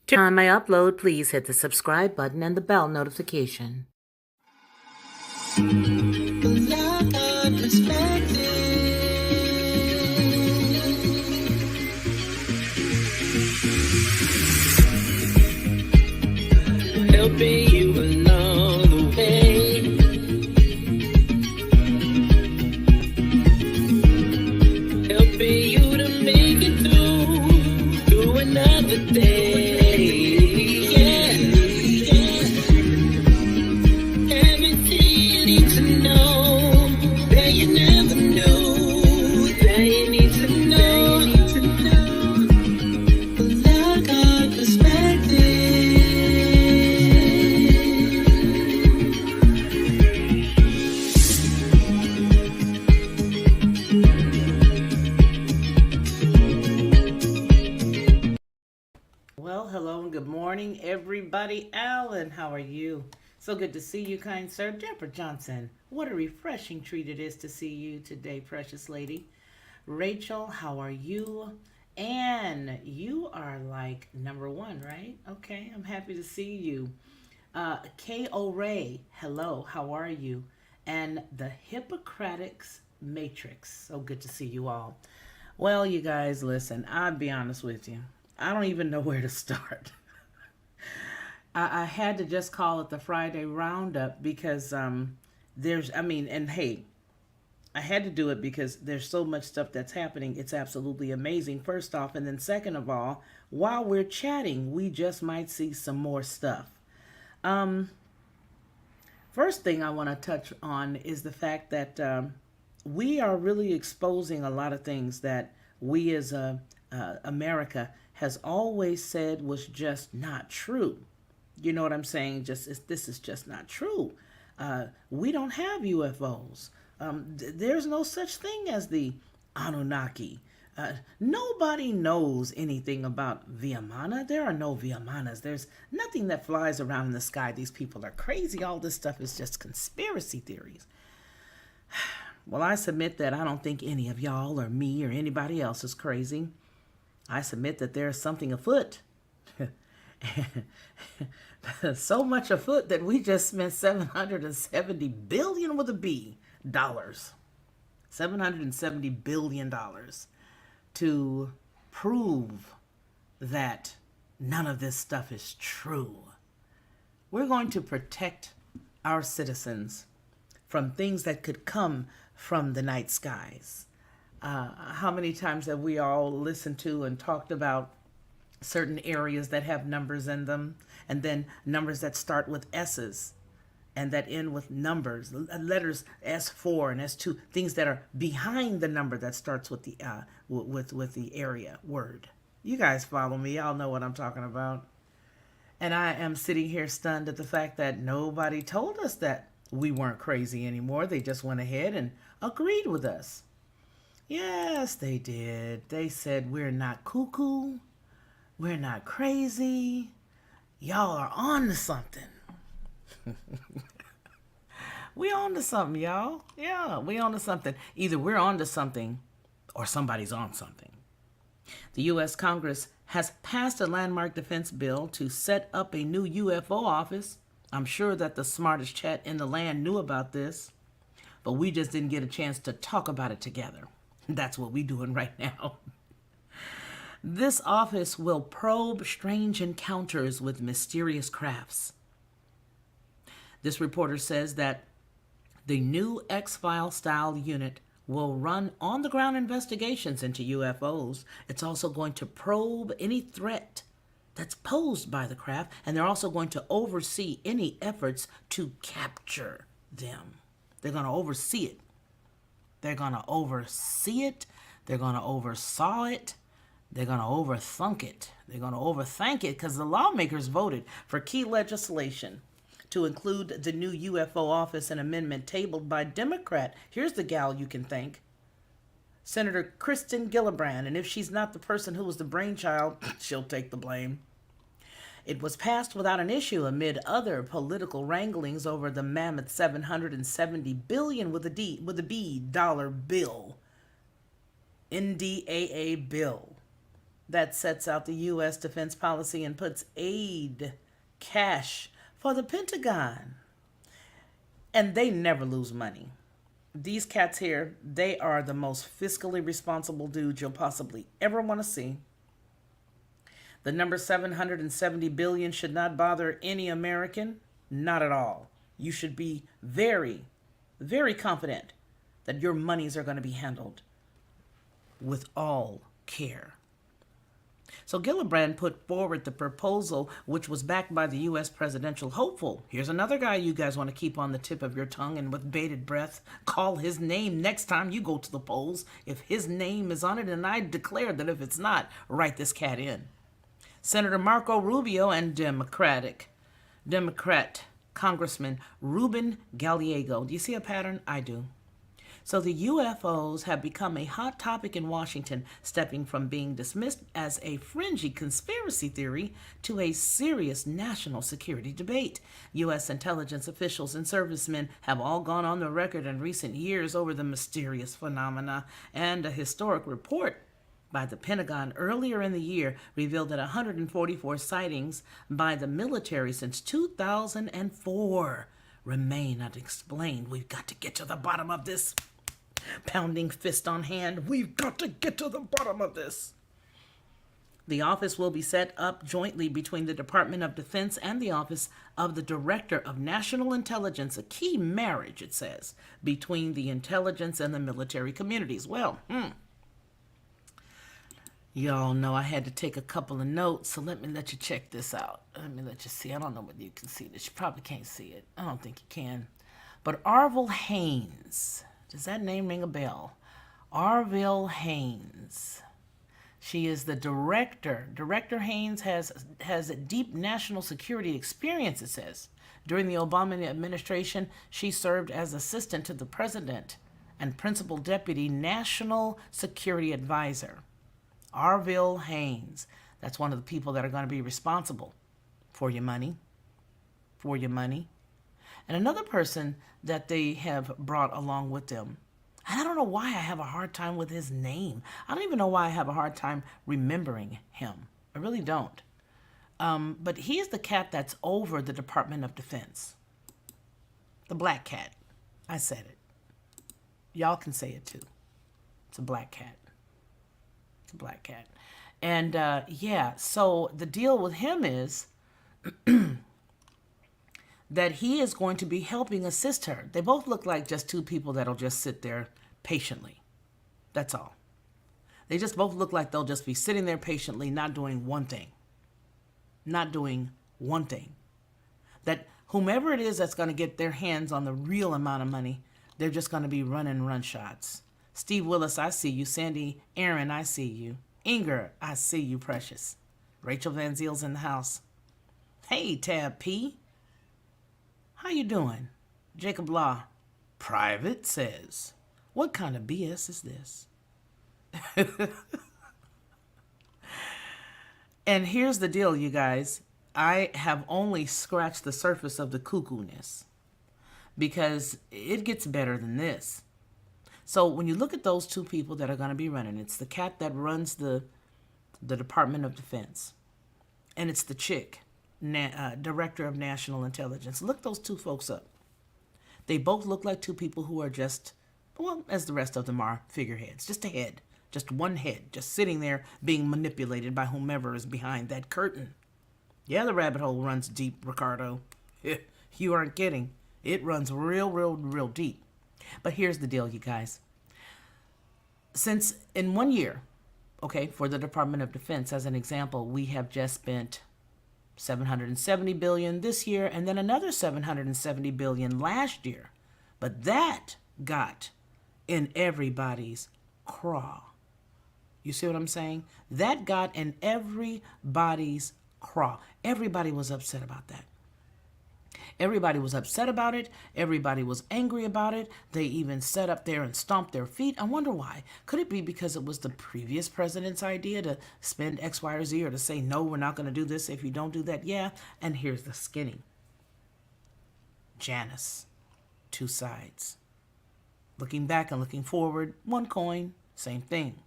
Time I upload, please hit the subscribe button and the bell notification. Helping you along the way. Helping you to make it through another day. Yeah, everything you need to know that you never knew, that you need to know. Look on perspective. Well, hello and good morning, everybody. Alan, how are you? So good to see you, kind sir. Deborah Johnson, what a refreshing treat it is to see you today, precious lady. Rachel, how are you? Anne, you are like number one, right? Okay, I'm happy to see you. K.O. Ray, hello, how are you? And the Hippocratic's Matrix, so good to see you all. Well, you guys, listen, I'll be honest with you. I don't even know where to start. I had to just call it the Friday Roundup because and hey, I had to do it because there's so much stuff that's happening. It's absolutely amazing, first off. And then, second of all, while we're chatting, we just might see some more stuff. First thing I want to touch on is the fact that we are really exposing a lot of things that we as America has always said was just not true. You know what I'm saying? This is just not true. We don't have UFOs. There's no such thing as the Anunnaki. Nobody knows anything about Viamana. There are no Viamanas. There's nothing that flies around in the sky. These people are crazy. All this stuff is just conspiracy theories. Well, I submit that I don't think any of y'all or me or anybody else is crazy. I submit that there's something afoot. So much afoot that we just spent $770 billion with a B dollars. $770 billion to prove that none of this stuff is true. We're going to protect our citizens from things that could come from the night skies. How many times have we all listened to and talked about certain areas that have numbers in them, and then numbers that start with S's and that end with numbers, letters S4 and S2, things that are behind the number that starts with the with the area word. You guys follow me? Y'all know what I'm talking about. And I am sitting here stunned at the fact that nobody told us that we weren't crazy anymore. They just went ahead and agreed with us. Yes, they did. They said we're not cuckoo. We're not crazy. Y'all are on to something. We on to something, y'all. Yeah, we on to something. Either we're on to something or somebody's on something. The U.S. Congress has passed a landmark defense bill to set up a new UFO office. I'm sure that the smartest chat in the land knew about this, but we just didn't get a chance to talk about it together. That's what we're doing right now. This office will probe strange encounters with mysterious crafts. This reporter says that the new X-File style unit will run on-the-ground investigations into UFOs. It's also going to probe any threat that's posed by the craft, and they're also going to oversee any efforts to capture them. They're going to oversee it. They're going to oversee it. They're going to oversaw it. They're going to overthink it. They're going to overthink it because the lawmakers voted for key legislation to include the new UFO office, an amendment tabled by Democrat. Here's the gal you can thank. Senator Kristen Gillibrand. And if she's not the person who was the brainchild, she'll take the blame. It was passed without an issue amid other political wranglings over the mammoth $770 billion with a B dollar bill. NDAA bill. that sets out the U.S. defense policy and puts aid, cash, for the Pentagon. And they never lose money. These cats here, they are the most fiscally responsible dudes you'll possibly ever want to see. The number 770 billion should not bother any American. Not at all. You should be very, very confident that your monies are going to be handled with all care. So Gillibrand put forward the proposal, which was backed by the U.S. presidential hopeful. Here's another guy you guys want to keep on the tip of your tongue and with bated breath call his name next time you go to the polls. If his name is on it, and I declare that if it's not, write this cat in. Senator Marco Rubio and Democrat Congressman Ruben Gallego. Do you see a pattern? I do. So the UFOs have become a hot topic in Washington, stepping from being dismissed as a fringy conspiracy theory to a serious national security debate. U.S. intelligence officials and servicemen have all gone on the record in recent years over the mysterious phenomena, and a historic report by the Pentagon earlier in the year revealed that 144 sightings by the military since 2004 remain unexplained. We've got to get to the bottom of this. Pounding fist on hand, we've got to get to the bottom of this. The office will be set up jointly between the Department of Defense and the Office of the Director of National Intelligence, a key marriage, it says, between the intelligence and the military communities. Well, y'all know I had to take a couple of notes, so let me let you check this out. Let me let you see. I don't know whether you can see this. You probably can't see it. I don't think you can. But Arville Haines, does that name ring a bell? Arville Haines. She is the director. Director Haines has a deep national security experience, it says. During the Obama administration, she served as assistant to the president and principal deputy national security advisor. Arville Haines. That's one of the people that are going to be responsible for your money. For your money. And another person that they have brought along with them, and I don't know why I have a hard time with his name. I don't even know why I have a hard time remembering him. I really don't. But he is the cat that's over the Department of Defense. The black cat. I said it. Y'all can say it too. It's a black cat. It's a black cat. And yeah, so the deal with him is that he is going to be helping assist her. They both look like just two people that'll just sit there patiently. That's all. They just both look like they'll just be sitting there patiently, not doing one thing. Not doing one thing. That whomever it is that's going to get their hands on the real amount of money, they're just going to be running run shots. Steve Willis, I see you. Sandy Aaron, I see you. Inger, I see you, precious. Rachel Van Ziel's in the house. Hey, Tab P. How you doing? Jacob Law, private, says, what kind of BS is this? And here's the deal, you guys. I have only scratched the surface of the cuckoo-ness because it gets better than this. So when you look at those two people that are going to be running, it's the cat that runs the Department of Defense, and it's the chick, Director of National Intelligence. Look those two folks up. They both look like two people who are just, well, as the rest of them are, figureheads. Just a head. Just one head. Just sitting there being manipulated by whomever is behind that curtain. Yeah, the rabbit hole runs deep, Ricardo. You aren't kidding. It runs real, real, real deep. But here's the deal, you guys. Since in 1 year, okay, for the Department of Defense, as an example, we have just spent $770 billion this year, and then another $770 billion last year. But that got in everybody's craw. You see what I'm saying? That got in everybody's craw. Everybody was upset about that. Everybody was upset about it. Everybody was angry about it. They even sat up there and stomped their feet. I wonder why. Could it be because it was the previous president's idea to spend X, Y, or Z, or to say, no, we're not going to do this if you don't do that? Yeah. And here's the skinny. Janice. Two sides. Looking back and looking forward, one coin, same thing.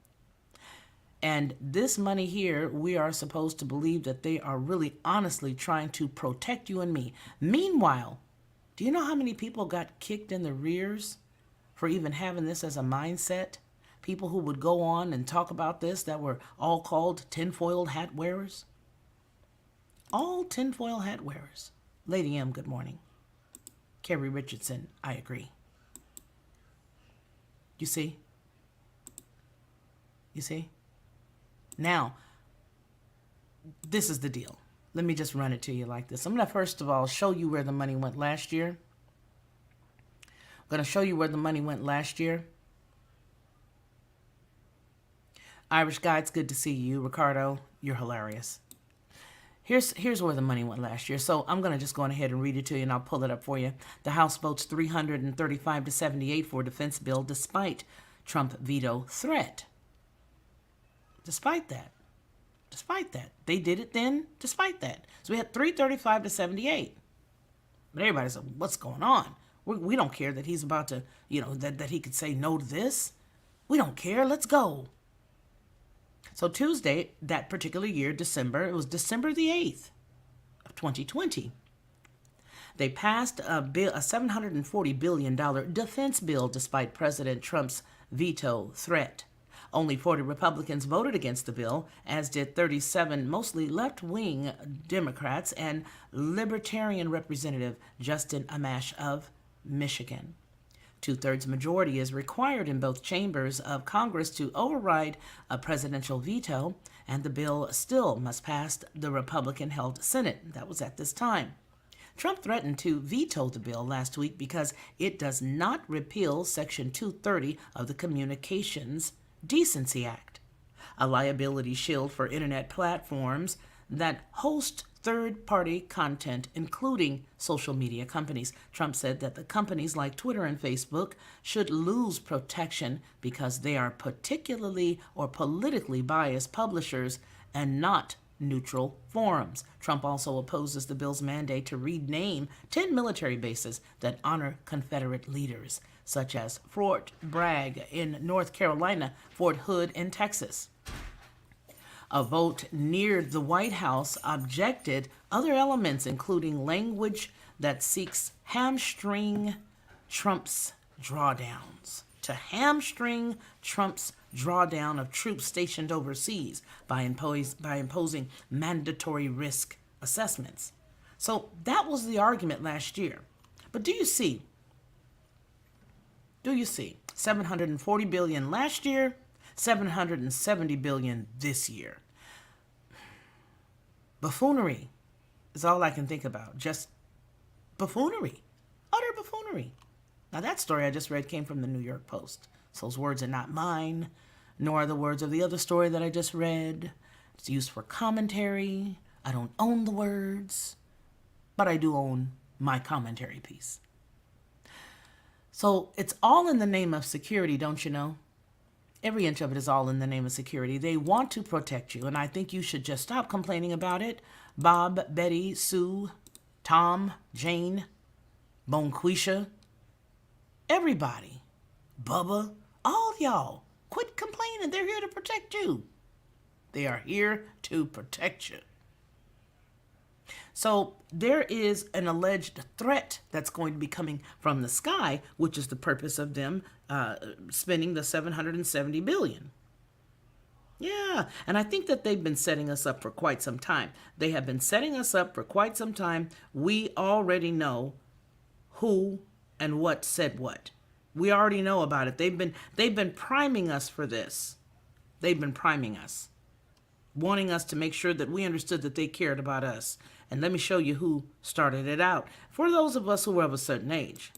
And this money here, we are supposed to believe that they are really honestly trying to protect you and me. Meanwhile, do you know how many people got kicked in the rears for even having this as a mindset? People who would go on and talk about this that were all called tinfoil hat wearers. All tinfoil hat wearers. Lady M, good morning. Kerry Richardson, I agree. You see? You see? Now, this is the deal. Let me just run it to you like this. I'm going to first of all show you where the money went last year. I'm going to show you where the money went last year. Irish guy, it's good to see you. Ricardo, you're hilarious. Here's where the money went last year. So I'm going to just go on ahead and read it to you, and I'll pull it up for you. The House votes 335 to 78 for defense bill despite Trump veto threat. Despite that. They did it then despite that. So we had 335 to 78. But everybody said, what's going on? We don't care that he's about to, that he could say no to this. We don't care. Let's go. So Tuesday, that particular year, December, it was December the 8th of 2020. They passed a $740 billion defense bill despite President Trump's veto threat. Only 40 Republicans voted against the bill, as did 37 mostly left-wing Democrats and Libertarian Representative Justin Amash of Michigan. Two-thirds majority is required in both chambers of Congress to override a presidential veto, and the bill still must pass the Republican-held Senate. That was at this time. Trump threatened to veto the bill last week because it does not repeal Section 230 of the Communications Decency Act, a liability shield for internet platforms that host third-party content, including social media companies. Trump said that the companies like Twitter and Facebook should lose protection because they are particularly or politically biased publishers and not neutral forums. Trump also opposes the bill's mandate to rename 10 military bases that honor Confederate leaders, such as Fort Bragg in North Carolina, Fort Hood in Texas. A vote near the White House objected other elements, including language that seeks hamstring Trump's drawdowns. To hamstring Trump's drawdown of troops stationed overseas by imposing mandatory risk assessments. So that was the argument last year. But do you see? $740 billion last year, $770 billion this year. Buffoonery is all I can think about. Just buffoonery. Utter buffoonery. Now that story I just read came from the New York Post. So those words are not mine, nor are the words of the other story that I just read. It's used for commentary. I don't own the words, but I do own my commentary piece. So it's all in the name of security, don't you know? Every inch of it is all in the name of security. They want to protect you, and I think you should just stop complaining about it. Bob, Betty, Sue, Tom, Jane, Bonquisha, everybody, Bubba, all y'all, quit complaining. They're here to protect you. They are here to protect you. So there is an alleged threat that's going to be coming from the sky, which is the purpose of them spending the $770 billion. Yeah, and I think that they've been setting us up for quite some time. They have been setting us up for quite some time. We already know who and what said what. We already know about it. They've been priming us for this. They've been priming us, wanting us to make sure that we understood that they cared about us. And let me show you who started it out. For those of us who are of a certain age.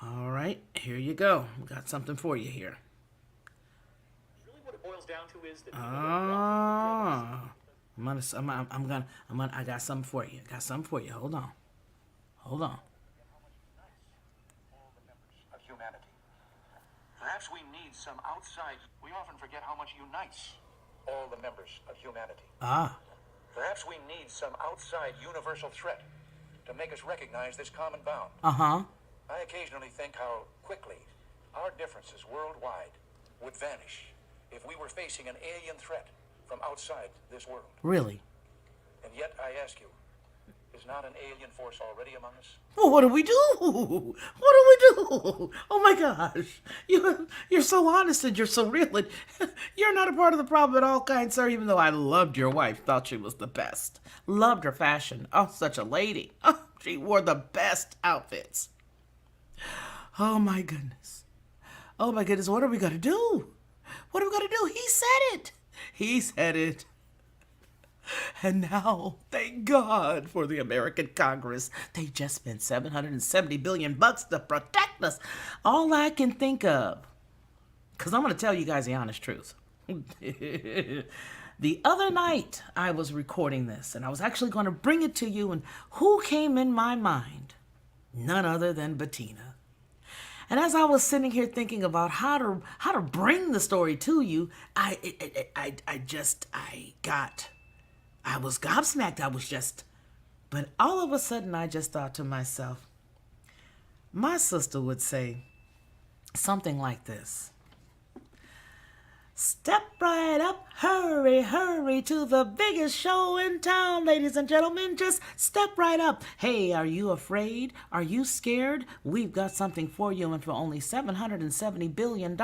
All right, here you go. We got something for you here. Really, what it boils down to is that I got something for you. Hold on. All the members of humanity. Perhaps we need some outside. We often forget how much unites all the members of humanity. Perhaps we need some outside universal threat to make us recognize this common bound. I occasionally think how quickly Our differences worldwide would vanish if we were facing an alien threat from outside this world. Really? And yet, I ask you, is not an alien force already among us? Well, what do we do? What do we do? Oh my gosh. You're so honest and you're so real. And you're not a part of the problem at all, kind sir, even though I loved your wife. Thought she was the best. Loved her fashion. Oh, such a lady. Oh, she wore the best outfits. Oh my goodness. Oh my goodness. What are we going to do? What are we going to do? He said it. He said it. And now, thank God for the American Congress. They just spent $770 billion to protect us. All I can think of, because I'm going to tell you guys the honest truth. The other night, I was recording this, and I was actually going to bring it to you, and who came in my mind? None other than Bettina. And as I was sitting here thinking about how to bring the story to you, I was gobsmacked. But all of a sudden I just thought to myself, my sister would say something like this. Step right up, hurry, hurry to the biggest show in town, ladies and gentlemen. Just step right up. Hey, are you afraid? Are you scared? We've got something for you, and for only $770 billion,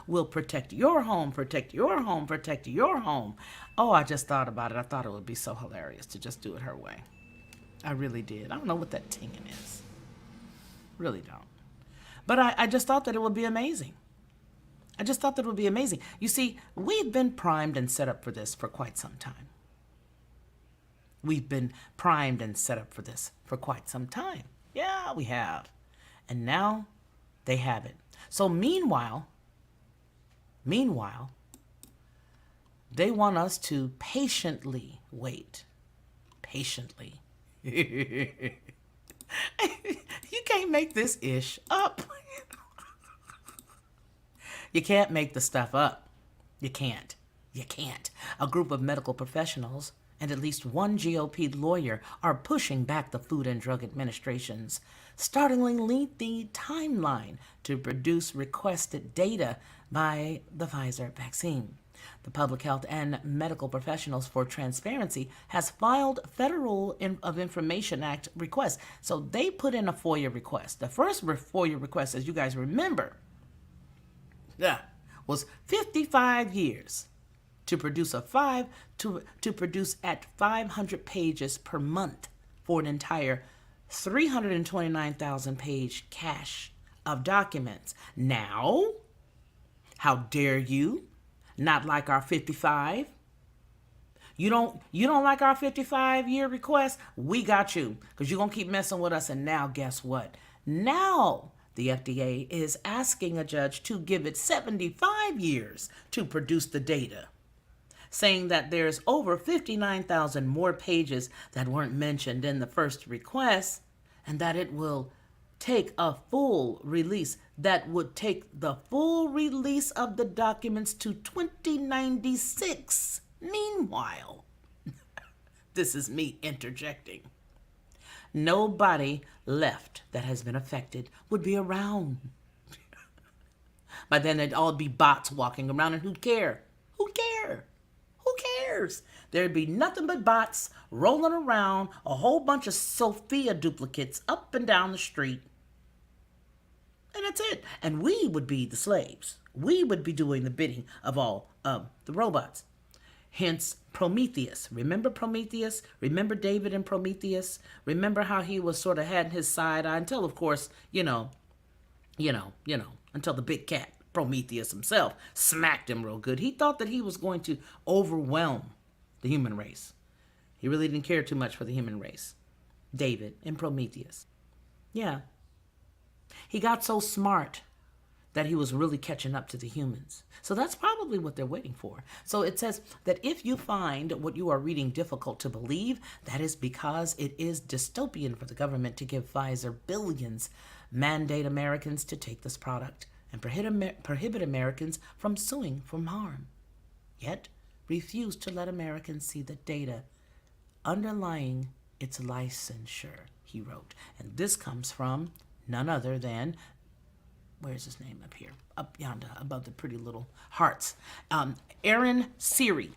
we'll protect your home, protect your home, protect your home. Oh, I just thought about it. I thought it would be so hilarious to just do it her way. I really did. I don't know what that tinging is. Really don't. But I just thought that it would be amazing. I just thought that would be amazing. You see, we've been primed and set up for this for quite some time. We've been primed and set up for this for quite some time. Yeah, we have. And now they have it. So meanwhile, they want us to patiently wait. Patiently. You can't make this ish up. You can't make the stuff up. You can't. You can't. A group of medical professionals and at least one GOP lawyer are pushing back the Food and Drug Administration's startlingly lengthy timeline to produce requested data by the Pfizer vaccine. The Public Health and Medical Professionals for Transparency has filed Federal of Information Act requests. So they put in a FOIA request. The first FOIA request, as you guys remember, was 55 years to produce to produce at 500 pages per month for an entire 329,000 page cache of documents. Now, how dare you not like our 55? You don't like our 55-year request? We got you, because you're going to keep messing with us. And now guess what? Now the FDA is asking a judge to give it 75 years to produce the data, saying that there's over 59,000 more pages that weren't mentioned in the first request, and that it will take a full release. That would take the full release of the documents to 2096. Meanwhile, this is me interjecting. Nobody left that has been affected would be around. By then, they'd all be bots walking around, and who'd care? Who'd care? Who cares? There'd be nothing but bots rolling around, a whole bunch of Sophia duplicates up and down the street. And that's it. And we would be the slaves. We would be doing the bidding of all of the robots. Hence Prometheus. Remember Prometheus? Remember David and Prometheus? Remember how he was sort of had his side eye until, of course, until the big cat, Prometheus himself, smacked him real good. He thought that he was going to overwhelm the human race. He really didn't care too much for the human race. David and Prometheus. Yeah. He got so smart that he was really catching up to the humans. So that's probably what they're waiting for. So it says that if you find what you are reading difficult to believe, that is because it is dystopian for the government to give Pfizer billions, mandate Americans to take this product, and prohibit Americans from suing for harm. Yet refuse to let Americans see the data underlying its licensure, he wrote. And this comes from none other than where's his name up here? Up yonder, above the pretty little hearts. Aaron Siri.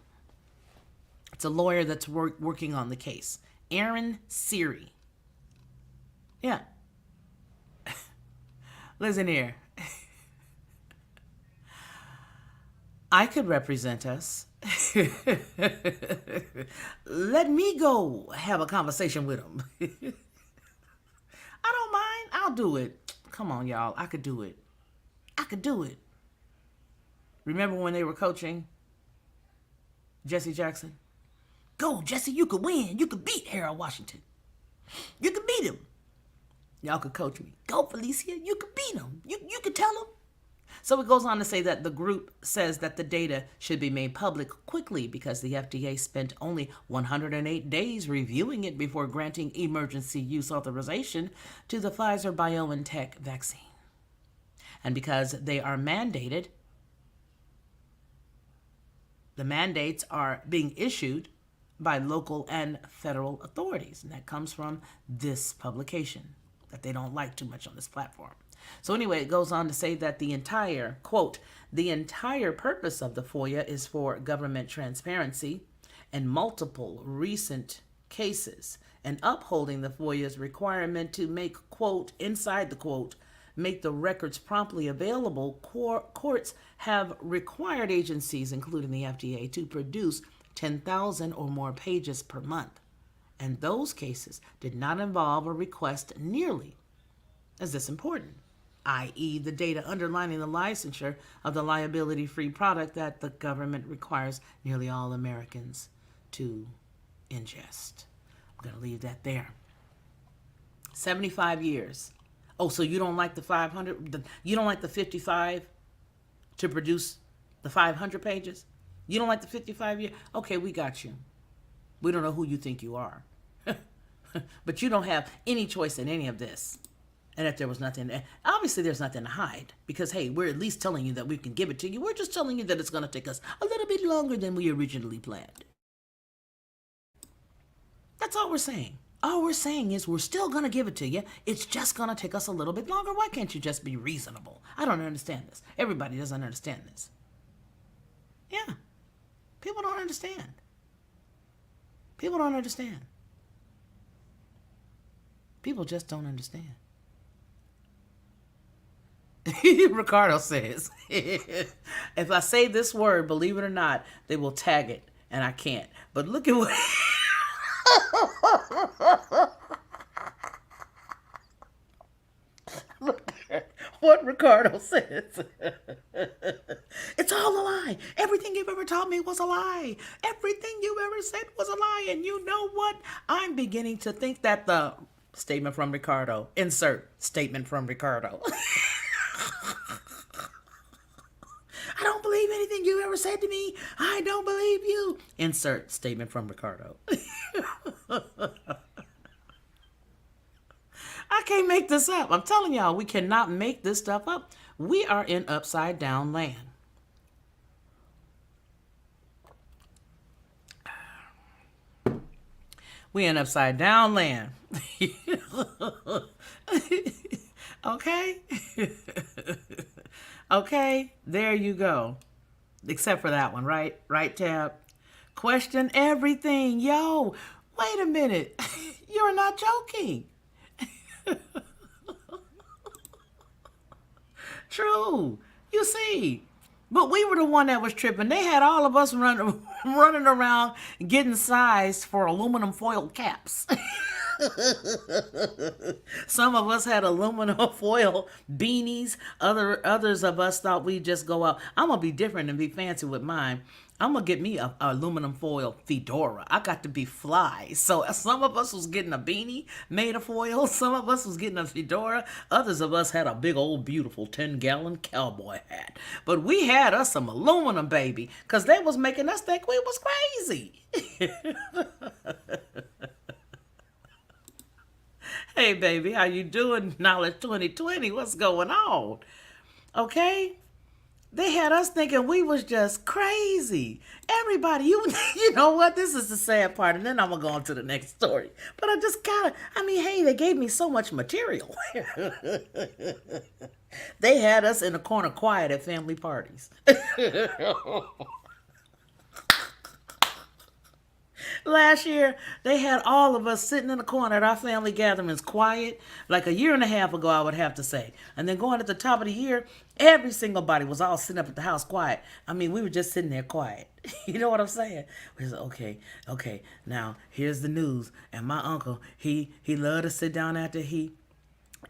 It's a lawyer that's working on the case. Aaron Siri. Yeah. Listen here. I could represent us. Let me go have a conversation with him. I don't mind. I'll do it. Come on, y'all. I could do it. I could do it. Remember when they were coaching Jesse Jackson? Go, Jesse. You could win. You could beat Harold Washington. You could beat him. Y'all could coach me. Go, Felicia. You could beat him. You could tell him. So it goes on to say that the group says that the data should be made public quickly because the FDA spent only 108 days reviewing it before granting emergency use authorization to the Pfizer-BioNTech vaccine. And because they are mandated, the mandates are being issued by local and federal authorities. And that comes from this publication that they don't like too much on this platform. So anyway, it goes on to say that the entire, quote, the entire purpose of the FOIA is for government transparency and multiple recent cases and upholding the FOIA's requirement to make, quote, inside the quote, make the records promptly available. Courts have required agencies, including the FDA, to produce 10,000 or more pages per month. And those cases did not involve a request nearly as this important, i.e. the data underlining the licensure of the liability-free product that the government requires nearly all Americans to ingest. I'm going to leave that there. 75 years. Oh, so you don't like the 500? You don't like the 55 to produce the 500 pages? You don't like the 55 years? Okay, we got you. We don't know who you think you are. But you don't have any choice in any of this. And if there was nothing, obviously there's nothing to hide because, hey, we're at least telling you that we can give it to you. We're just telling you that it's going to take us a little bit longer than we originally planned. That's all we're saying. All we're saying is we're still going to give it to you. It's just going to take us a little bit longer. Why can't you just be reasonable? I don't understand this. Everybody doesn't understand this. Yeah. People don't understand. People don't understand. People just don't understand. Ricardo says, if I say this word, believe it or not, they will tag it, and I can't. But look at what... Look at what Ricardo says. It's all a lie. Everything you've ever taught me was a lie. Everything you ever said was a lie. And you know what? I'm beginning to think that the statement from Ricardo, insert statement from Ricardo. I don't believe anything you ever said to me. I don't believe you. Insert statement from Ricardo. I can't make this up. I'm telling y'all, we cannot make this stuff up. We are in upside down land. We in upside down land. Okay? Okay, there you go. Except for that one, right? Right tab. Question everything. Yo, wait a minute. You're not joking. True. You see. But we were the one that was tripping. They had all of us running around getting sized for aluminum foil caps. Some of us had aluminum foil beanies. Others of us thought we'd just go out. I'm going to be different and be fancy with mine. I'm going to get me a aluminum foil fedora. I got to be fly. So some of us was getting a beanie made of foil. Some of us was getting a fedora. Others of us had a big old beautiful 10-gallon cowboy hat. But we had us some aluminum, baby, because they was making us think we was crazy. Hey, baby, how you doing? Knowledge 2020, what's going on? Okay? They had us thinking we was just crazy. Everybody, you know what? This is the sad part, and then I'm going to go on to the next story. But I just hey, they gave me so much material. They had us in a corner quiet at family parties. Last year, they had all of us sitting in the corner at our family gatherings quiet, like a year and a half ago, I would have to say. And then going at the top of the year, every single body was all sitting up at the house quiet. I mean, we were just sitting there quiet. You know what I'm saying? We said, okay, now here's the news. And my uncle, he loved to sit down after he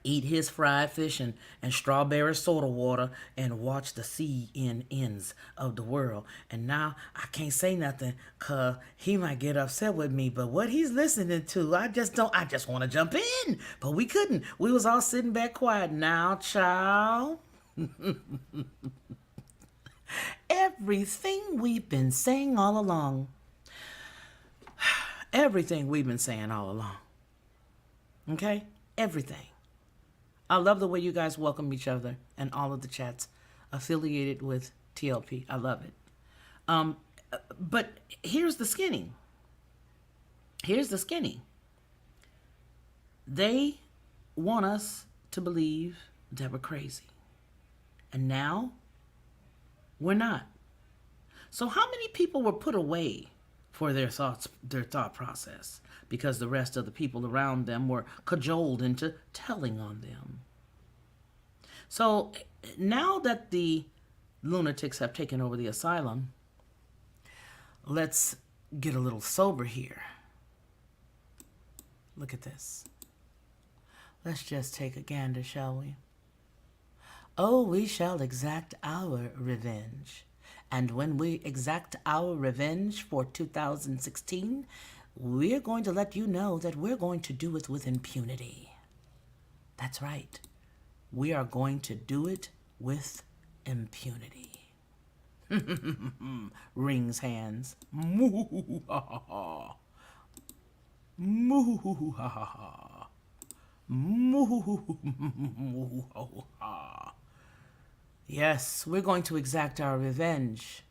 eat his fried fish and strawberry soda water and watch the CNNs of the world. And now I can't say nothing because he might get upset with me. But what he's listening to, I just want to jump in. But we couldn't. We was all sitting back quiet. Now, child. Everything we've been saying all along. Everything we've been saying all along. Okay? Everything. I love the way you guys welcome each other and all of the chats affiliated with TLP. I love it. But here's the skinny. They want us to believe that we're crazy. And now we're not. So how many people were put away for their thought process because the rest of the people around them were cajoled into telling on them? So now that the lunatics have taken over the asylum, let's get a little sober here. Look at this. Let's just take a gander, shall we? Oh, we shall exact our revenge. And when we exact our revenge for 2016, we're going to let you know that we're going to do it with impunity. That's right. We are going to do it with impunity. Wrings hands. Moo ha ha ha. Moo ha ha ha. Moo ha. Yes, we're going to exact our revenge.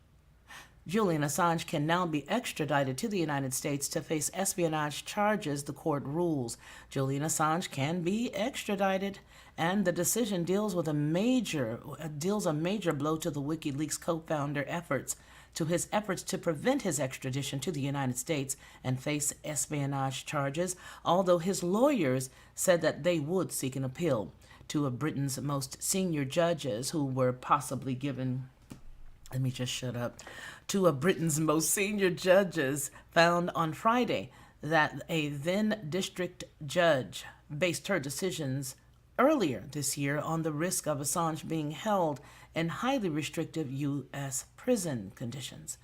Julian Assange can now be extradited to the United States to face espionage charges, the court rules. Julian Assange can be extradited, and the decision deals a major blow to the WikiLeaks co-founder efforts to prevent his extradition to the United States and face espionage charges, although his lawyers said that they would seek an appeal. Two of Britain's most senior judges who were possibly given... Let me just shut up. Two of Britain's most senior judges found on Friday that a then district judge based her decisions earlier this year on the risk of Assange being held in highly restrictive U.S. prison conditions.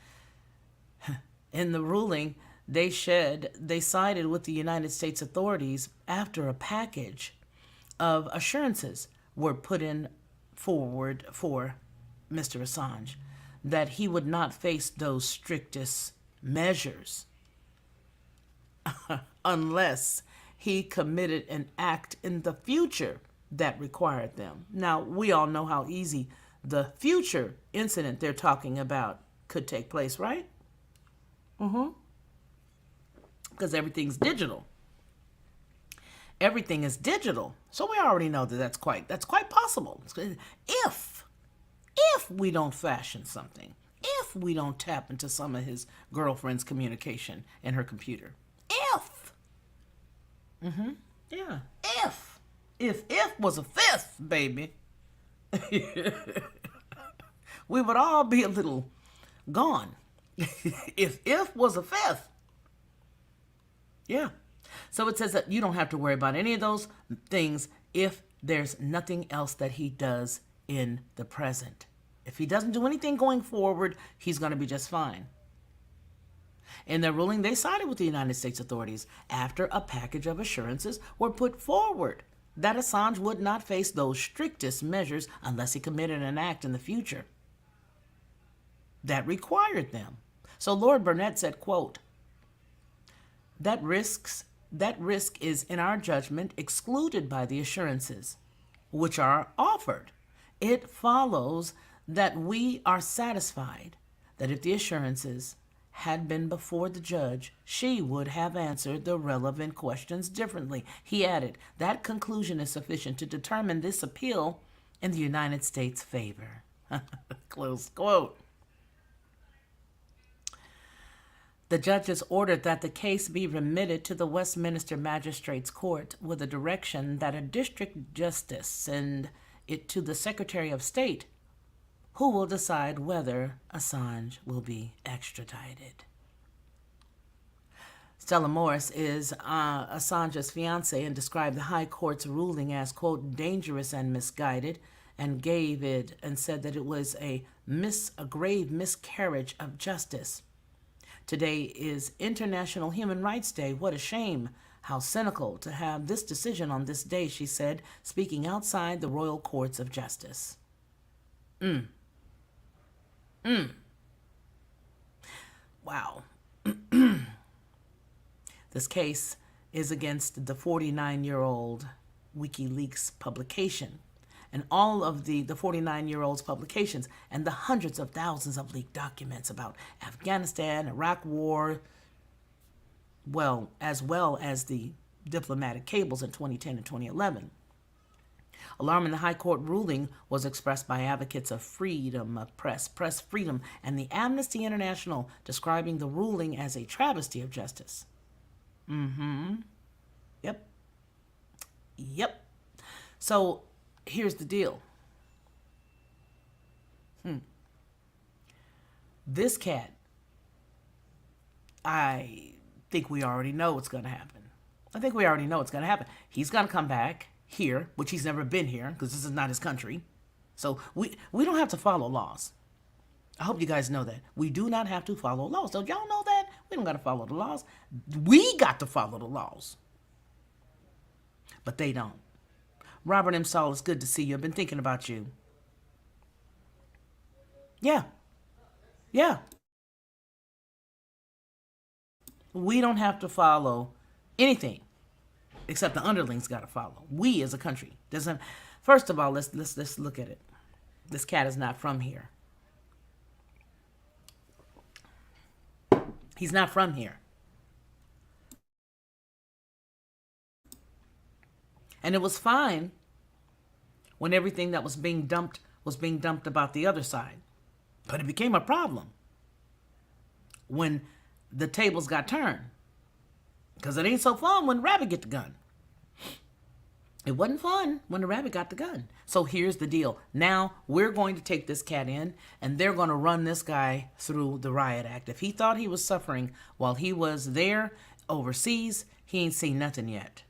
In the ruling, they sided with the United States authorities after a package of assurances were put in forward for Mr. Assange that he would not face those strictest measures unless he committed an act in the future that required them. Now, we all know how easy the future incident they're talking about could take place, right? Because everything's digital. Everything is digital. So we already know that that's quite possible. If we don't fashion something, if we don't tap into some of his girlfriend's communication in her computer, if was a fifth, baby, we would all be a little gone. if was a fifth. Yeah. So it says that you don't have to worry about any of those things if there's nothing else that he does in the present. If he doesn't do anything going forward, he's going to be just fine. In their ruling, they sided with the United States authorities after a package of assurances were put forward that Assange would not face those strictest measures unless he committed an act in the future that required them. So Lord Burnett said, quote, that risk is, in our judgment, excluded by the assurances which are offered. It follows that we are satisfied that if the assurances had been before the judge, she would have answered the relevant questions differently. He added, that conclusion is sufficient to determine this appeal in the United States' favor. Close quote. The judges ordered that the case be remitted to the Westminster Magistrates Court with a direction that a district justice send it to the Secretary of State, who will decide whether Assange will be extradited. Stella Morris is Assange's fiancée and described the High Court's ruling as, quote, dangerous and misguided, and said that it was a grave miscarriage of justice. Today is International Human Rights Day. What a shame. How cynical to have this decision on this day, she said, speaking outside the Royal Courts of Justice. Wow. This case is against the 49-year-old WikiLeaks publication and all of the 49-year-old's publications and the hundreds of thousands of leaked documents about Afghanistan, Iraq War, as well as the diplomatic cables in 2010 and 2011. Alarm in the High Court ruling was expressed by advocates of freedom of press freedom, and the Amnesty International describing the ruling as a travesty of justice. Yep. So here's the deal. This cat, I think we already know what's going to happen. He's going to come back here, which he's never been here because this is not his country. So we don't have to follow laws. I hope you guys know that. We do not have to follow laws. So y'all know that? We don't got to follow the laws. We got to follow the laws. But they don't. Robert M. Saul, it's good to see you. I've been thinking about you. Yeah. We don't have to follow anything except the underlings got to follow. We as a country doesn't. First of all, let's look at it. This cat is not from here. He's not from here. And it was fine when everything that was being dumped about the other side. But it became a problem when the tables got turned. Because it ain't so fun when the rabbit get the gun. It wasn't fun when the rabbit got the gun. So here's the deal. Now we're going to take this cat in and they're going to run this guy through the Riot Act. If he thought he was suffering while he was there overseas, he ain't seen nothing yet.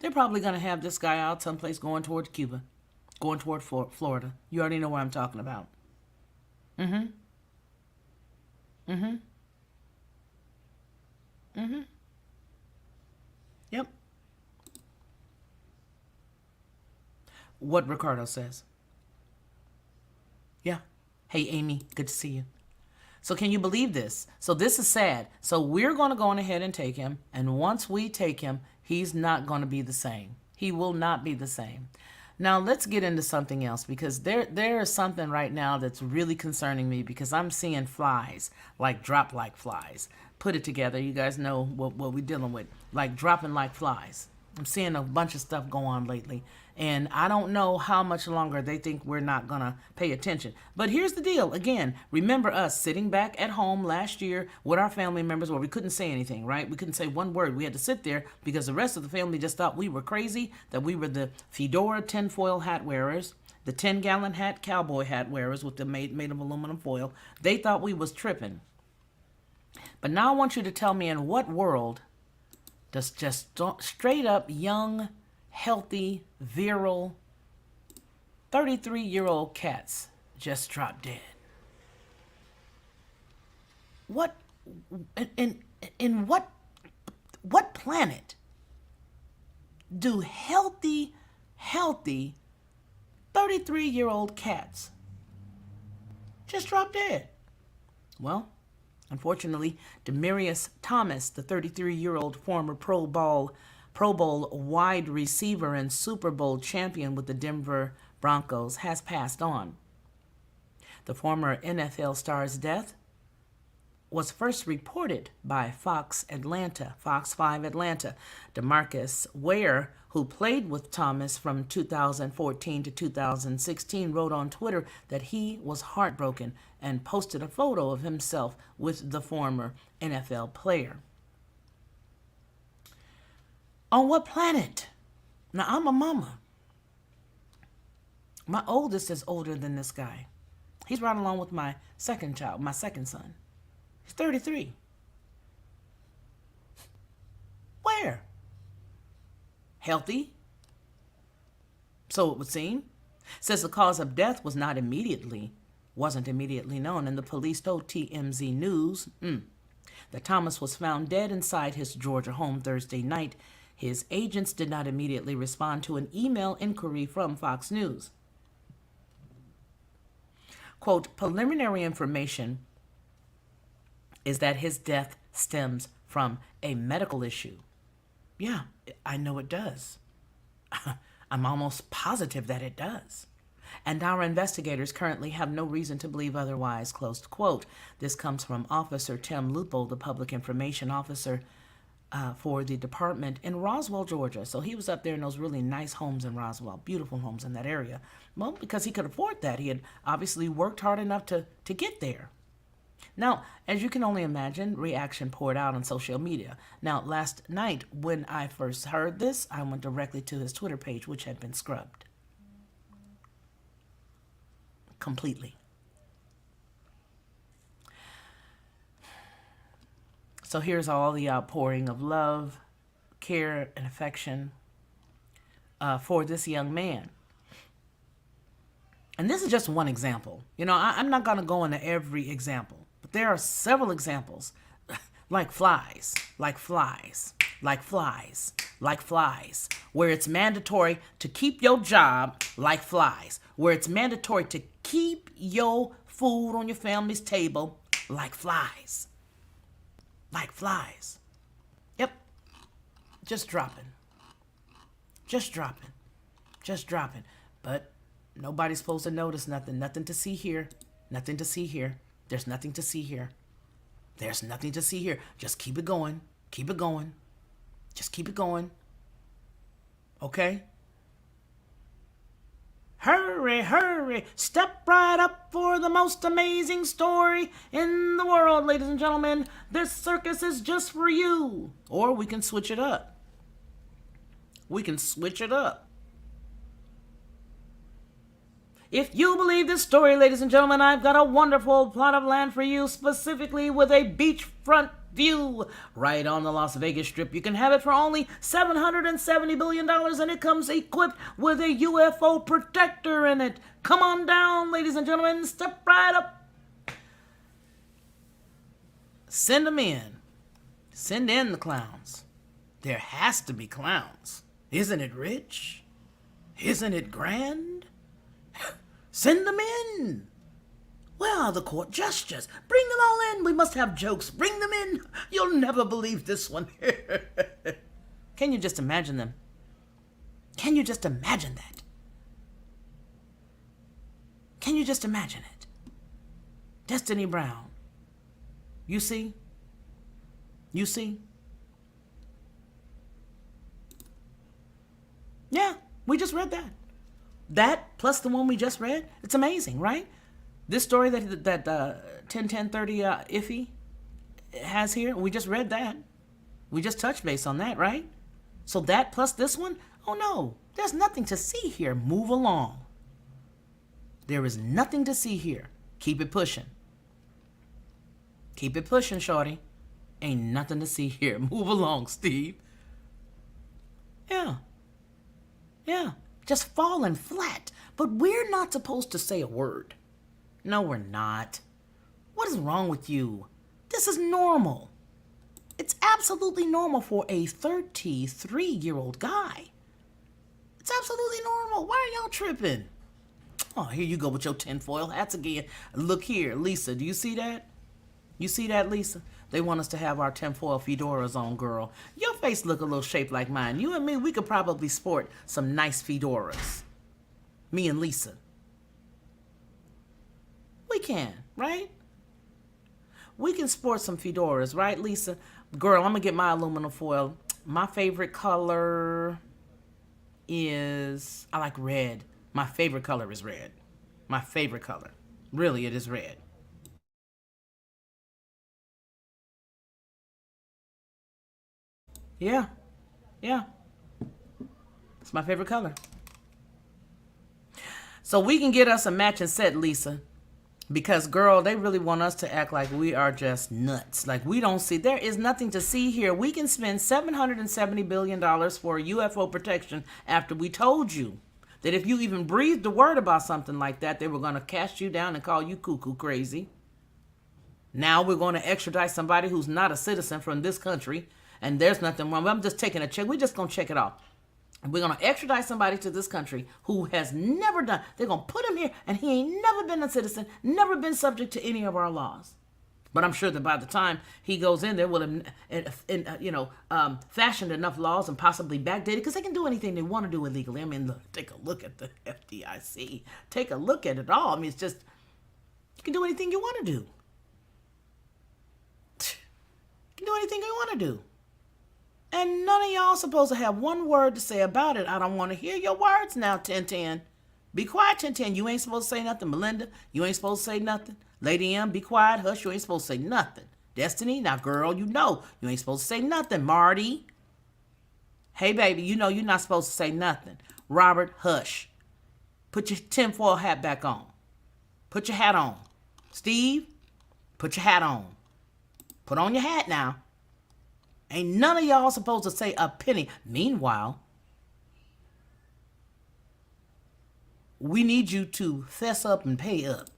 They're probably going to have this guy out someplace going towards Cuba, going toward Florida. You already know what I'm talking about. Yep. What Ricardo says. Yeah. Hey, Amy, good to see you. So can you believe this? So this is sad. So we're going to go on ahead and take him. And once we take him, he's not going to be the same. He will not be the same. Now let's get into something else, because there is something right now that's really concerning me, because I'm seeing flies, drop like flies. Put it together. You guys know what we're dealing with. Like dropping like flies. I'm seeing a bunch of stuff go on lately. And I don't know how much longer they think we're not going to pay attention. But here's the deal. Again, remember us sitting back at home last year with our family members where we couldn't say anything, right? We couldn't say one word. We had to sit there because the rest of the family just thought we were crazy, that we were the fedora tinfoil hat wearers, the 10-gallon hat cowboy hat wearers with the made of aluminum foil. They thought we was tripping. But now I want you to tell me, in what world does just straight up young, healthy, virile, 33-year-old cats just drop dead? What, in what planet do healthy 33-year-old cats just drop dead? Well, unfortunately, Demaryius Thomas, the 33-year-old former Pro Bowl wide receiver and Super Bowl champion with the Denver Broncos, has passed on. The former NFL star's death was first reported by Fox 5 Atlanta. DeMarcus Ware, who played with Thomas from 2014 to 2016, wrote on Twitter that he was heartbroken and posted a photo of himself with the former NFL player. On what planet? Now, I'm a mama. My oldest is older than this guy. He's right along with my second child, my second son. He's 33. Where? Healthy? So it would seem. Says the cause of death wasn't immediately known, and the police told TMZ News that Thomas was found dead inside his Georgia home Thursday night. His agents did not immediately respond to an email inquiry from Fox News. Quote, preliminary information is that his death stems from a medical issue. Yeah, I know it does. I'm almost positive that it does. And our investigators currently have no reason to believe otherwise, close quote. This comes from Officer Tim Lupo, the public information officer for the department in Roswell, Georgia. So he was up there in those really nice homes in Roswell, beautiful homes in that area. Well, because he could afford that. He had obviously worked hard enough to get there. Now, as you can only imagine, reaction poured out on social media. Now, last night when I first heard this, I went directly to his Twitter page, which had been scrubbed completely. So here's all the outpouring of love, care, and affection for this young man. And this is just one example. You know, I'm not going to go into every example, but there are several examples like flies, where it's mandatory to keep your job like flies, where it's mandatory to keep your food on your family's table like flies. Like flies. Yep. Just dropping. But nobody's supposed to notice nothing. Nothing to see here. There's nothing to see here. Just keep it going. Just keep it going. Okay? Hurry. Step right up for the most amazing story in the world, ladies and gentlemen. This circus is just for you. Or we can switch it up. If you believe this story, ladies and gentlemen, I've got a wonderful plot of land for you, specifically with a beachfront view right on the Las Vegas Strip. You can have it for only $770 billion, and it comes equipped with a UFO protector in it. Come on down, ladies and gentlemen. Step right up. Send them in. Send in the clowns. There has to be clowns. Isn't it rich? Isn't it grand? Send them in. Where are the court gestures? Bring them all in. We must have jokes. Bring them in. You'll never believe this one. Can you just imagine them? Can you just imagine that? Can you just imagine it? Destiny Brown. You see? Yeah, we just read that. That plus the one we just read, it's amazing, right? This story that 1030 Iffy has here, we just read that. We just touched base on that, right? So that plus this one, oh no, there's nothing to see here. Move along. There is nothing to see here. Keep it pushing. Keep it pushing, shorty. Ain't nothing to see here. Move along, Steve. Yeah. Just falling flat. But we're not supposed to say a word. No, we're not. What is wrong with you? This is normal. It's absolutely normal for a 33-year-old guy. It's absolutely normal. Why are y'all tripping? Oh, here you go with your tinfoil hats again. Look here, Lisa, do you see that? You see that, Lisa? They want us to have our tinfoil fedoras on, girl. Your face look a little shaped like mine. You and me, we could probably sport some nice fedoras. Me and Lisa. We can, right? we can sport some fedoras, right, Lisa? Girl, I'm gonna get my aluminum foil. My favorite color is, I like red. My favorite color is red. My favorite color. Really, it is red. Yeah. Yeah. It's my favorite color. So we can get us a matching set, Lisa. Because, girl, they really want us to act like we are just nuts. Like we don't see. There is nothing to see here. We can spend $770 billion for UFO protection after we told you that if you even breathed a word about something like that, they were going to cast you down and call you cuckoo crazy. Now we're going to extradite somebody who's not a citizen from this country. And there's nothing wrong. I'm just taking a check. We're just going to check it off. And we're going to extradite somebody to this country who has never done. They're going to put him here, and he ain't never been a citizen, never been subject to any of our laws. But I'm sure that by the time he goes in there, will have, fashioned enough laws and possibly backdated, because they can do anything they want to do illegally. I mean, look, take a look at the FDIC. Take a look at it all. I mean, it's just, you can do anything you want to do. You can do anything you want to do. And none of y'all supposed to have one word to say about it. I don't want to hear your words now, 1010. Be quiet, 1010. You ain't supposed to say nothing. Melinda, you ain't supposed to say nothing. Lady M, be quiet. Hush, you ain't supposed to say nothing. Destiny, now girl, you know you ain't supposed to say nothing. Marty, hey baby, you know you're not supposed to say nothing. Robert, hush. Put your tinfoil hat back on. Put your hat on. Steve, put your hat on. Put on your hat now. Ain't none of y'all supposed to say a penny. Meanwhile, we need you to fess up and pay up.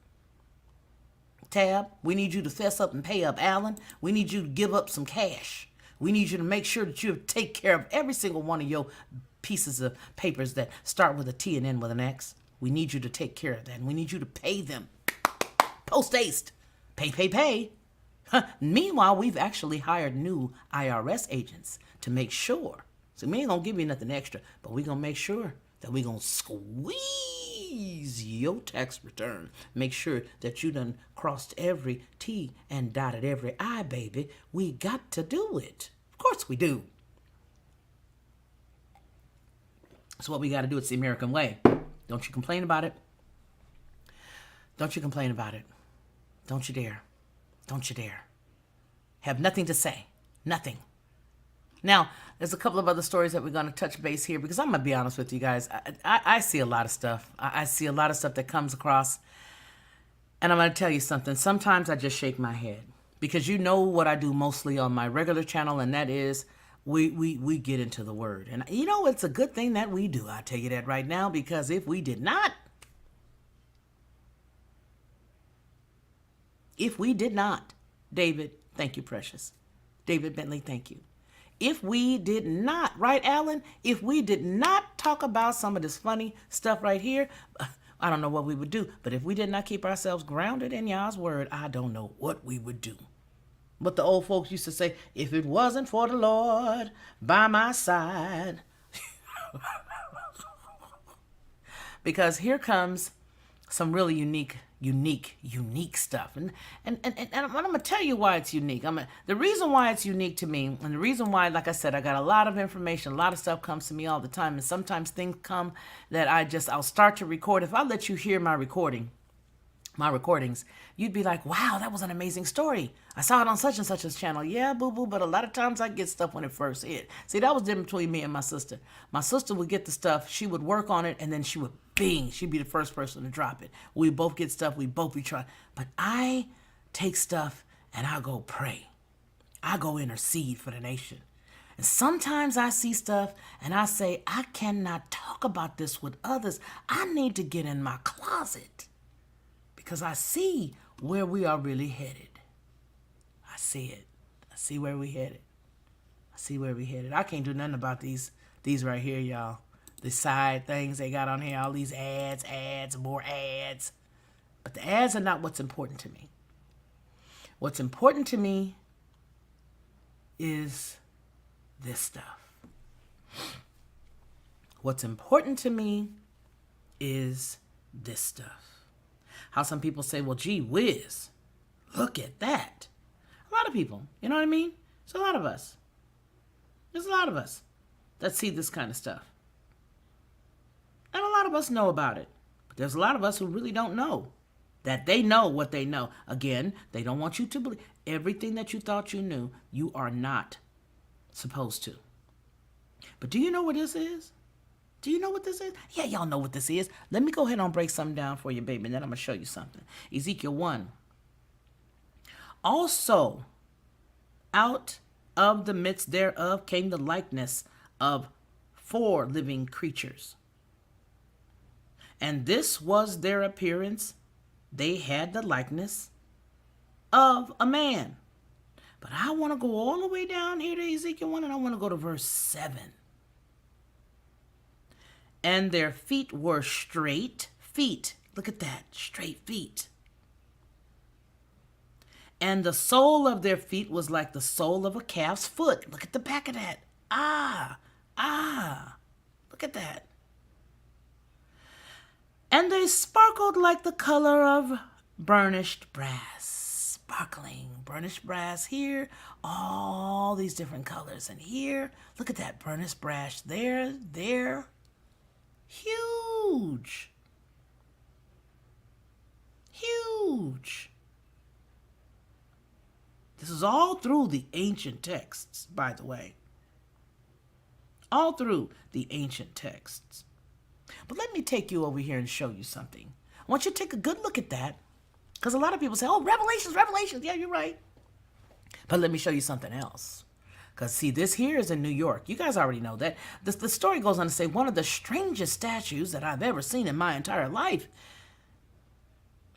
Tab, we need you to fess up and pay up. Alan, we need you to give up some cash. We need you to make sure that you take care of every single one of your pieces of papers that start with a T and end with an X. We need you to take care of that. And we need you to pay them. Post haste. Pay, pay, pay. Meanwhile, we've actually hired new IRS agents to make sure. So we ain't going to give you nothing extra, but we're going to make sure that we're going to squeeze your tax return. Make sure that you done crossed every T and dotted every I, baby. We got to do it. Of course we do. That's what we got to do. It's the American way. Don't you complain about it. Don't you complain about it. Don't you dare. Don't you dare. Have nothing to say. Nothing. Now, there's a couple of other stories that we're going to touch base here, because I'm going to be honest with you guys. I see a lot of stuff. I see a lot of stuff that comes across. And I'm going to tell you something. Sometimes I just shake my head, because you know what I do mostly on my regular channel, and that is we get into the word. And you know, it's a good thing that we do. I'll tell you that right now, because if we did not, David, thank you, precious. David Bentley, thank you. If we did not, right, Alan? If we did not talk about some of this funny stuff right here, I don't know what we would do. But if we did not keep ourselves grounded in y'all's word, I don't know what we would do. But the old folks used to say, if it wasn't for the Lord by my side. Because here comes some really unique stuff. And I'm going to tell you why it's unique. The reason why it's unique to me, and the reason why, like I said, I got a lot of information, a lot of stuff comes to me all the time, and sometimes things come that I'll start to record. If I let you hear my recordings, you'd be like, wow, that was an amazing story. I saw it on such and such a channel. Yeah, boo-boo, but a lot of times I get stuff when it first hit. See, that was different between me and my sister. My sister would get the stuff, she would work on it, and then she would bing, she'd be the first person to drop it. We both get stuff, we both be trying. But I take stuff and I go pray. I go intercede for the nation. And sometimes I see stuff and I say, I cannot talk about this with others. I need to get in my closet, because I see where we are really headed. I see it. I see where we headed. I see where we headed. I can't do nothing about these right here, y'all. The side things they got on here, all these ads, more ads. But the ads are not what's important to me. What's important to me is this stuff. What's important to me is this stuff. How some people say, well, gee whiz, look at that. of people. You know what I mean? There's a lot of us. There's a lot of us that see this kind of stuff. And a lot of us know about it. But there's a lot of us who really don't know that they know what they know. Again, they don't want you to believe everything that you thought you knew. You are not supposed to. But do you know what this is? Do you know what this is? Yeah, y'all know what this is. Let me go ahead and break something down for you, baby, and then I'm going to show you something. Ezekiel 1. Also, out of the midst thereof came the likeness of 4 living creatures. And this was their appearance. They had the likeness of a man. But I want to go all the way down here to Ezekiel 1, and I want to go to verse 7. And their feet were straight feet. Look at that, straight feet. And the sole of their feet was like the sole of a calf's foot. Look at the back of that. Look at that. And they sparkled like the color of burnished brass. Sparkling, burnished brass here. All these different colors. And here, look at that burnished brass there. Huge. Huge. This is all through the ancient texts, by the way. All through the ancient texts. But let me take you over here and show you something. I want you to take a good look at that. Because a lot of people say, oh, Revelations. Yeah, you're right. But let me show you something else. Because, see, this here is in New York. You guys already know that. The story goes on to say one of the strangest statues that I've ever seen in my entire life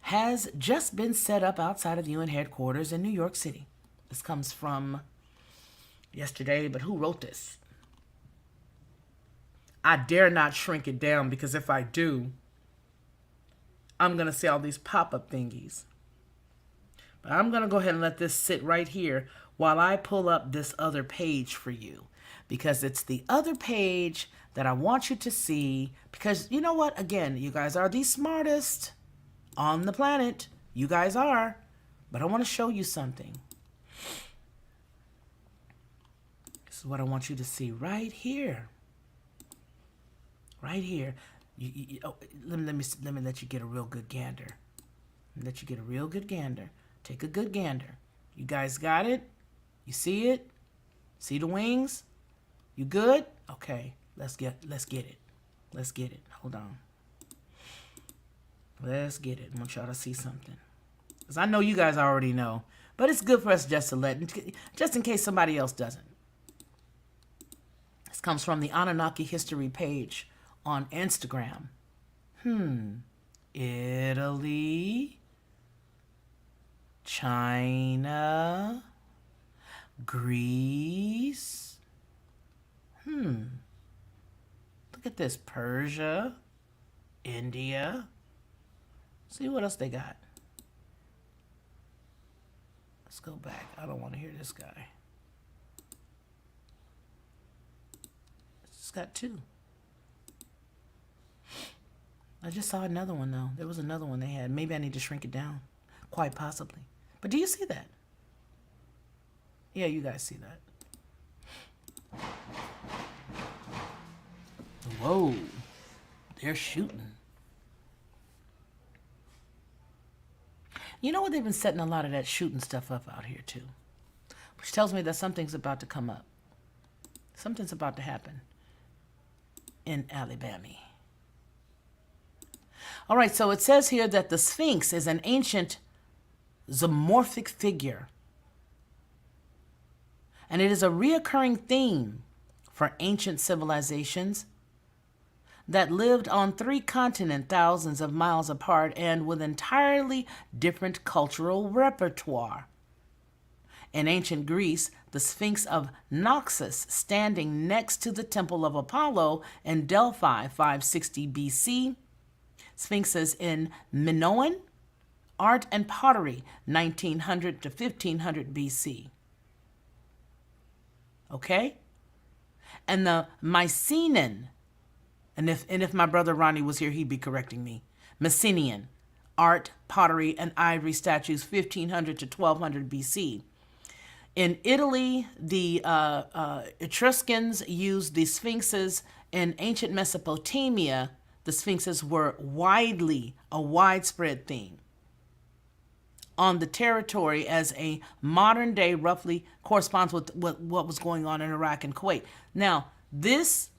has just been set up outside of UN headquarters in New York City. This comes from yesterday, but who wrote this? I dare not shrink it down, because if I do, I'm going to see all these pop-up thingies. But I'm going to go ahead and let this sit right here while I pull up this other page for you, because it's the other page that I want you to see, because you know what? Again, you guys are the smartest on the planet. You guys are. But I want to show you something. This is what I want you to see right here. Right here. Let me let you get a real good gander. Let you get a real good gander. Take a good gander. You guys got it? You see it? See the wings? You good? Okay, let's get it. Let's get it. Hold on. Let's get it. I want y'all to see something. Because I know you guys already know. But it's good for us just in case somebody else doesn't. This comes from the Anunnaki history page on Instagram. Italy, China, Greece. Look at this. Persia, India. See what else they got. Let's go back. I don't want to hear this guy. It's got 2. I just saw another one, though. There was another one they had. Maybe I need to shrink it down. Quite possibly. But do you see that? Yeah, you guys see that. Whoa. They're shooting. You know what? They've been setting a lot of that shooting stuff up out here, too. Which tells me that something's about to come up. Something's about to happen in Alabama. All right, so it says here that the Sphinx is an ancient zoomorphic figure. And it is a reoccurring theme for ancient civilizations that lived on 3 continents thousands of miles apart and with entirely different cultural repertoire. In ancient Greece, the Sphinx of Naxos, standing next to the Temple of Apollo in Delphi, 560 BC. Sphinxes in Minoan, art and pottery, 1900 to 1500 BC. Okay? And the Mycenaean, and if my brother Ronnie was here, he'd be correcting me. Mycenaean, art, pottery, and ivory statues, 1500 to 1200 BC. In Italy, the Etruscans used the sphinxes. In ancient Mesopotamia, the sphinxes were a widespread theme on the territory as a modern day roughly corresponds with what was going on in Iraq and Kuwait. Now, this,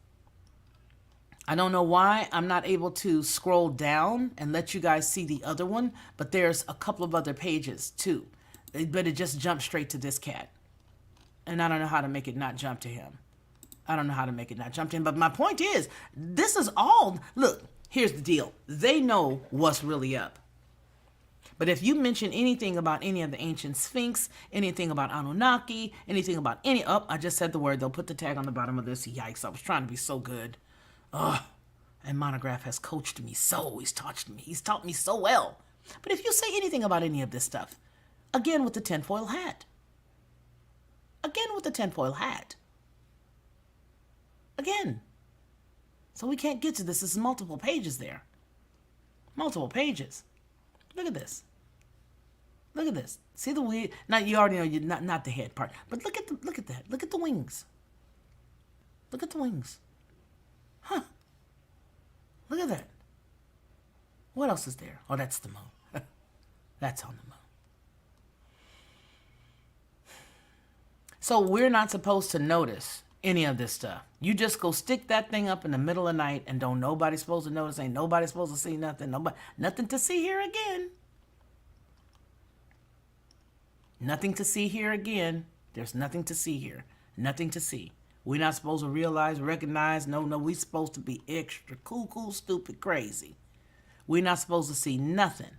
I don't know why I'm not able to scroll down and let you guys see the other one, but there's a couple of other pages too. But it just jumped straight to this cat. And I don't know how to make it not jump to him. I don't know how to make it not jump to him. But my point is, this is all, look, here's the deal. They know what's really up. But if you mention anything about any of the ancient Sphinx, anything about Anunnaki, anything about I just said the word. They'll put the tag on the bottom of this. Yikes, I was trying to be so good. And Monograph has coached me so. He's taught me so well. But if you say anything about any of this stuff, again with the tinfoil hat. Again. So we can't get to this. This is multiple pages there. Multiple pages. Look at this. See the weird? Now you already know not the head part, but look at that. Look at the wings. Huh. Look at that. What else is there? Oh, that's the moon. That's on the moon. So we're not supposed to notice any of this stuff. You just go stick that thing up in the middle of the night and don't nobody supposed to notice. Ain't nobody supposed to see nothing. Nothing to see here again. Nothing to see here again. There's nothing to see here. Nothing to see. We're not supposed to recognize. No, we're supposed to be extra cuckoo, stupid, crazy. We're not supposed to see nothing.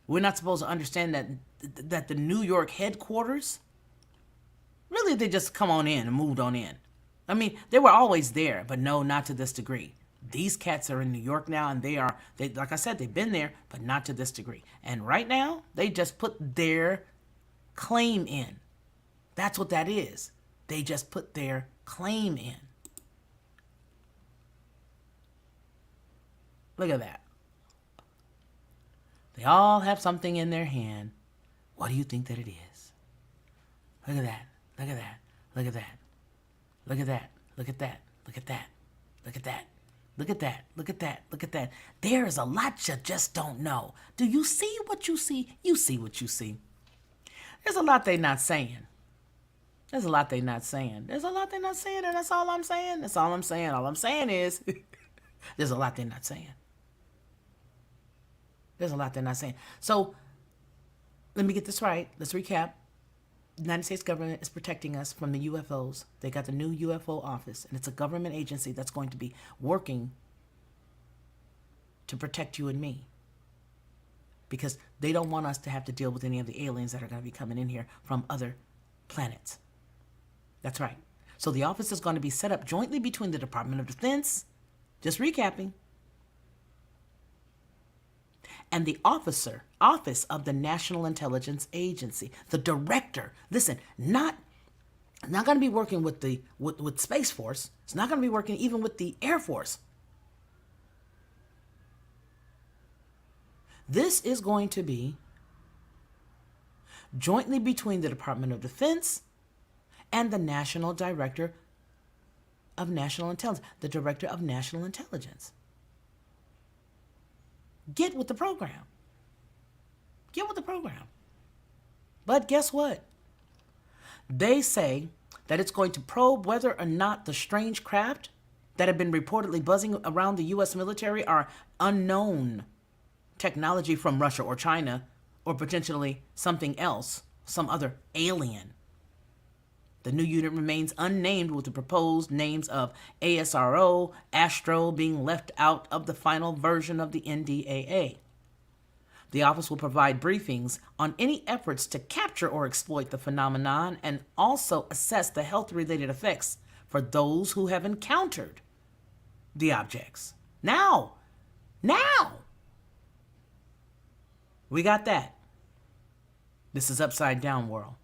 We're not supposed to understand that the New York headquarters, really, they just come on in and moved on in. I mean, they were always there, but no, not to this degree. These cats are in New York now, and they like I said, they've been there, but not to this degree. And right now, they just put their claim in. That's what that is. They just put their claim in. Look at that. They all have something in their hand. What do you think that it is? Look at that. Look at that. Look at that. Look at that. Look at that. Look at that. Look at that. Look at that. Look at that. Look at that. There is a lot you just don't know. Do you see what you see? You see what you see. There's a lot they're not saying. And that's all I'm saying. All I'm saying is there's a lot they're not saying. So let me get this right. Let's recap. The United States government is protecting us from the UFOs. They got the new UFO office, and it's a government agency that's going to be working to protect you and me. Because they don't want us to have to deal with any of the aliens that are going to be coming in here from other planets. That's right. So the office is going to be set up jointly between the Department of Defense, just recapping, and the Office of the National Intelligence Agency, the director. Listen, not going to be working with Space Force. It's not going to be working even with the Air Force. This is going to be jointly between the Department of Defense and the National Director of National Intelligence, the Director of National Intelligence. Get with the program. But guess what? They say that it's going to probe whether or not the strange craft that have been reportedly buzzing around the U.S. military are unknown technology from Russia or China, or potentially something else, some other alien. The new unit remains unnamed, with the proposed names of ASRO, Astro being left out of the final version of the NDAA. The office will provide briefings on any efforts to capture or exploit the phenomenon and also assess the health-related effects for those who have encountered the objects. Now! We got that. This is upside down world.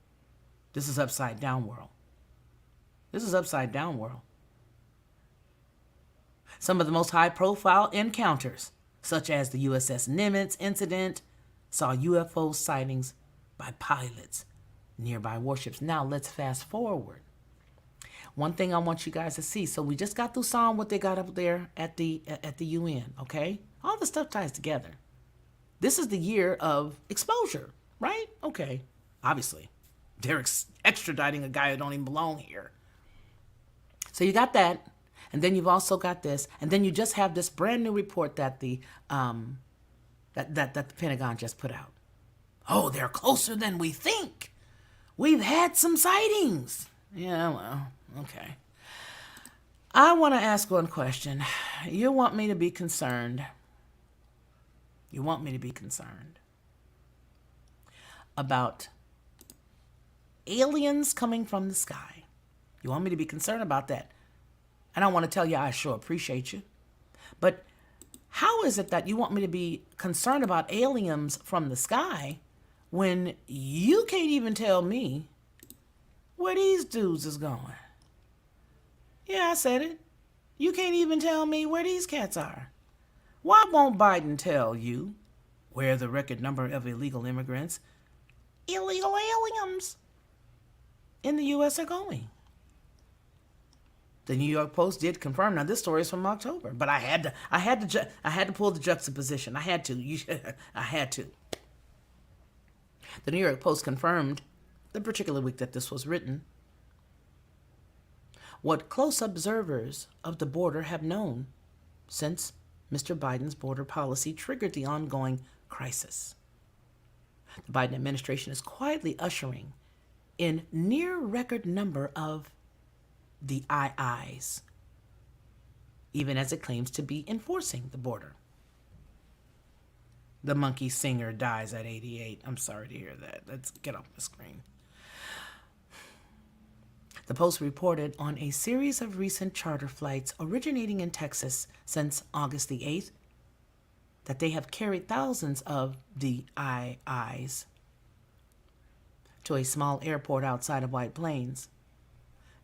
Some of the most high-profile encounters, such as the USS Nimitz incident, saw UFO sightings by pilots nearby warships. Now let's fast forward. One thing I want you guys to see. So we just got through Psalm, what they got up there at the UN, okay? All the stuff ties together. This is the year of exposure, right? Okay, obviously. They're extraditing a guy who don't even belong here. So you got that, and then you've also got this, and then you just have this brand new report that the that the Pentagon just put out. Oh, they're closer than we think. We've had some sightings. Yeah, well, okay. I want to ask one question. You want me to be concerned? You want me to be concerned about aliens coming from the sky? You want me to be concerned about that? And I want to tell you, I sure appreciate you. But how is it that you want me to be concerned about aliens from the sky when you can't even tell me where these dudes is going? Yeah, I said it. You can't even tell me where these cats are. Why won't Biden tell you where the record number of illegal immigrants, illegal aliens in the U.S. are going? The New York Post did confirm. Now this story is from October, but I had to pull the juxtaposition. I had to. The New York Post confirmed the particular week that this was written what close observers of the border have known since Mr. Biden's border policy triggered the ongoing crisis. The Biden administration is quietly ushering in near record number of the IIs, even as it claims to be enforcing the border. The monkey singer dies at 88. I'm sorry to hear that. Let's get off the screen. The Post reported on a series of recent charter flights originating in Texas since August the 8th that they have carried thousands of the IIs to a small airport outside of White Plains.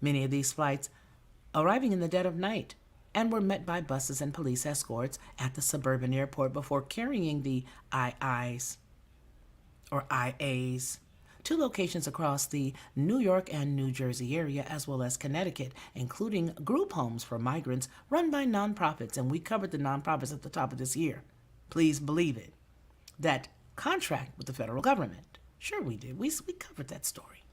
Many of these flights arriving in the dead of night and were met by buses and police escorts at the suburban airport before carrying the IIs or IAs to locations across the New York and New Jersey area, as well as Connecticut, including group homes for migrants run by nonprofits. And we covered the nonprofits at the top of this year. Please believe it. That contract with the federal government. Sure we did. We covered that story.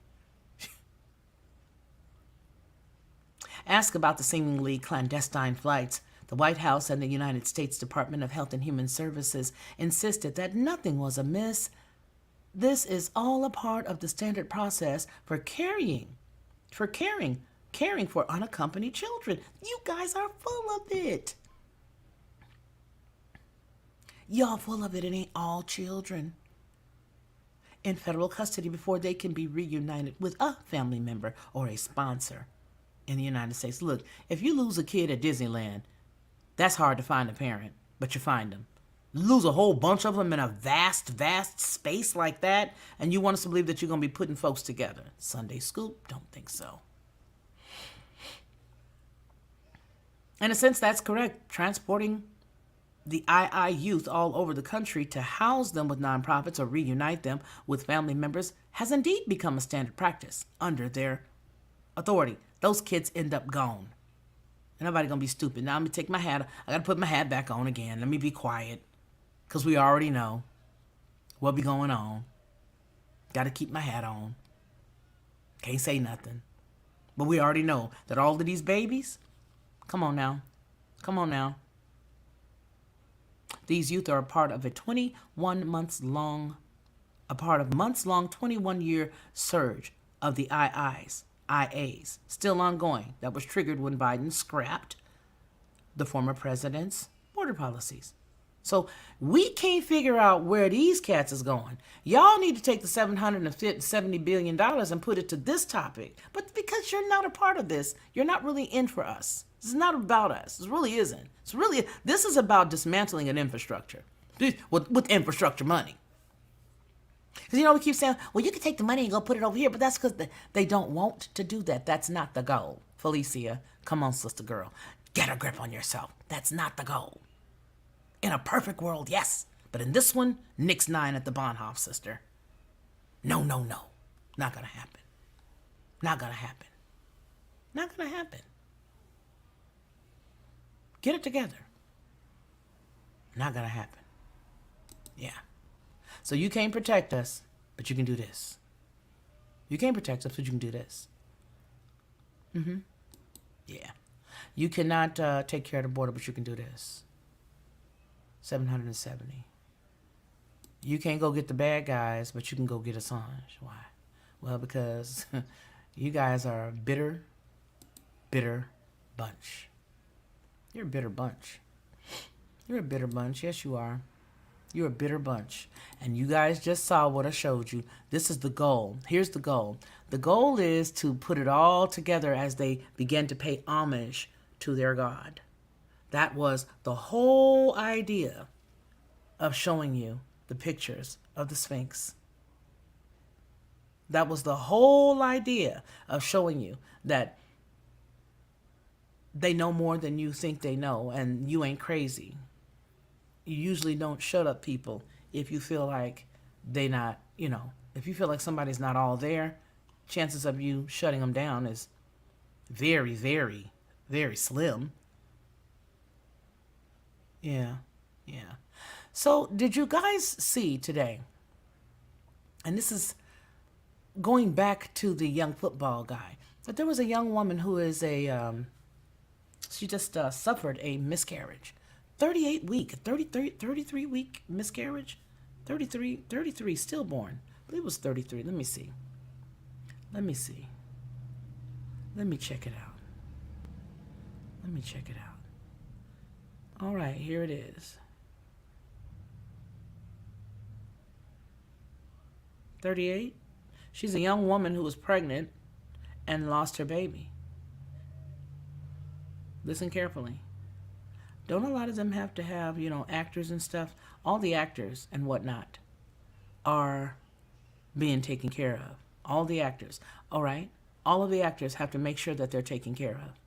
Asked about the seemingly clandestine flights, the White House and the United States Department of Health and Human Services insisted that nothing was amiss. This is all a part of the standard process for caring for unaccompanied children. You guys are full of it. Y'all full of it. It ain't all children in federal custody before they can be reunited with a family member or a sponsor in the United States. Look, if you lose a kid at Disneyland, that's hard to find a parent, but you find them. Lose a whole bunch of them in a vast, vast space like that, and you want us to believe that you're going to be putting folks together. Sunday Scoop, don't think so. In a sense, that's correct. Transporting the II youth all over the country to house them with nonprofits or reunite them with family members has indeed become a standard practice under their authority. Those kids end up gone. And nobody going to be stupid. Now, let me take my hat. I got to put my hat back on again. Let me be quiet. Because we already know what be going on. Got to keep my hat on. Can't say nothing. But we already know that all of these babies, come on now. These youth are a part of a months-long 21-year surge of the IAs, still ongoing, that was triggered when Biden scrapped the former president's border policies. So we can't figure out where these cats is going. Y'all need to take the $770 billion and put it to this topic. But because you're not a part of this, you're not really in for us. This is not about us. This really isn't. This is about dismantling an infrastructure with infrastructure money. Because, we keep saying, well, you can take the money and go put it over here, but that's because they don't want to do that. That's not the goal. Felicia, come on, sister girl. Get a grip on yourself. That's not the goal. In a perfect world, yes. But in this one, nix 9 at the Bahnhof, sister. No. Not gonna happen. Not gonna happen. Not gonna happen. Get it together. Not gonna happen. Yeah. So you can't protect us, but you can do this. You can't protect us, but you can do this. Yeah. You cannot take care of the border, but you can do this. 770. You can't go get the bad guys, but you can go get Assange. Why? Well, because you guys are a bitter, bitter bunch. You're a bitter bunch. You're a bitter bunch. Yes, you are. You're a bitter bunch. And you guys just saw what I showed you. This is the goal. Here's the goal. The goal is to put it all together as they begin to pay homage to their God. That was the whole idea of showing you the pictures of the Sphinx. That was the whole idea of showing you that they know more than you think they know, and you ain't crazy. You usually don't shut up people if you feel like they not, if you feel like somebody's not all there, chances of you shutting them down is very, very, very slim. Yeah. So did you guys see today, and this is going back to the young football guy, that there was a young woman who is she just suffered a miscarriage. 33 week miscarriage. 33 stillborn. I believe it was 33. Let me see. Let me check it out. All right, here it is. 38. She's a young woman who was pregnant and lost her baby. Listen carefully. Don't a lot of them have to have, actors and stuff? All the actors and whatnot are being taken care of. All the actors. All right? All of the actors have to make sure that they're taken care of.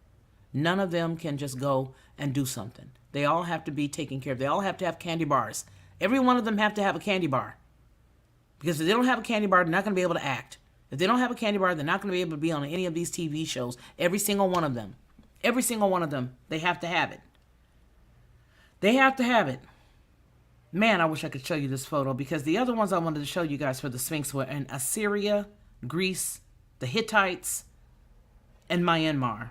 None of them can just go and do something. They all have to be taken care of. They all have to have candy bars. Every one of them have to have a candy bar. Because if they don't have a candy bar, they're not going to be able to act. If they don't have a candy bar, they're not going to be able to be on any of these TV shows. Every single one of them. Every single one of them. They have to have it. They have to have it. Man, I wish I could show you this photo, because the other ones I wanted to show you guys for the Sphinx were in Assyria, Greece, the Hittites, and Myanmar.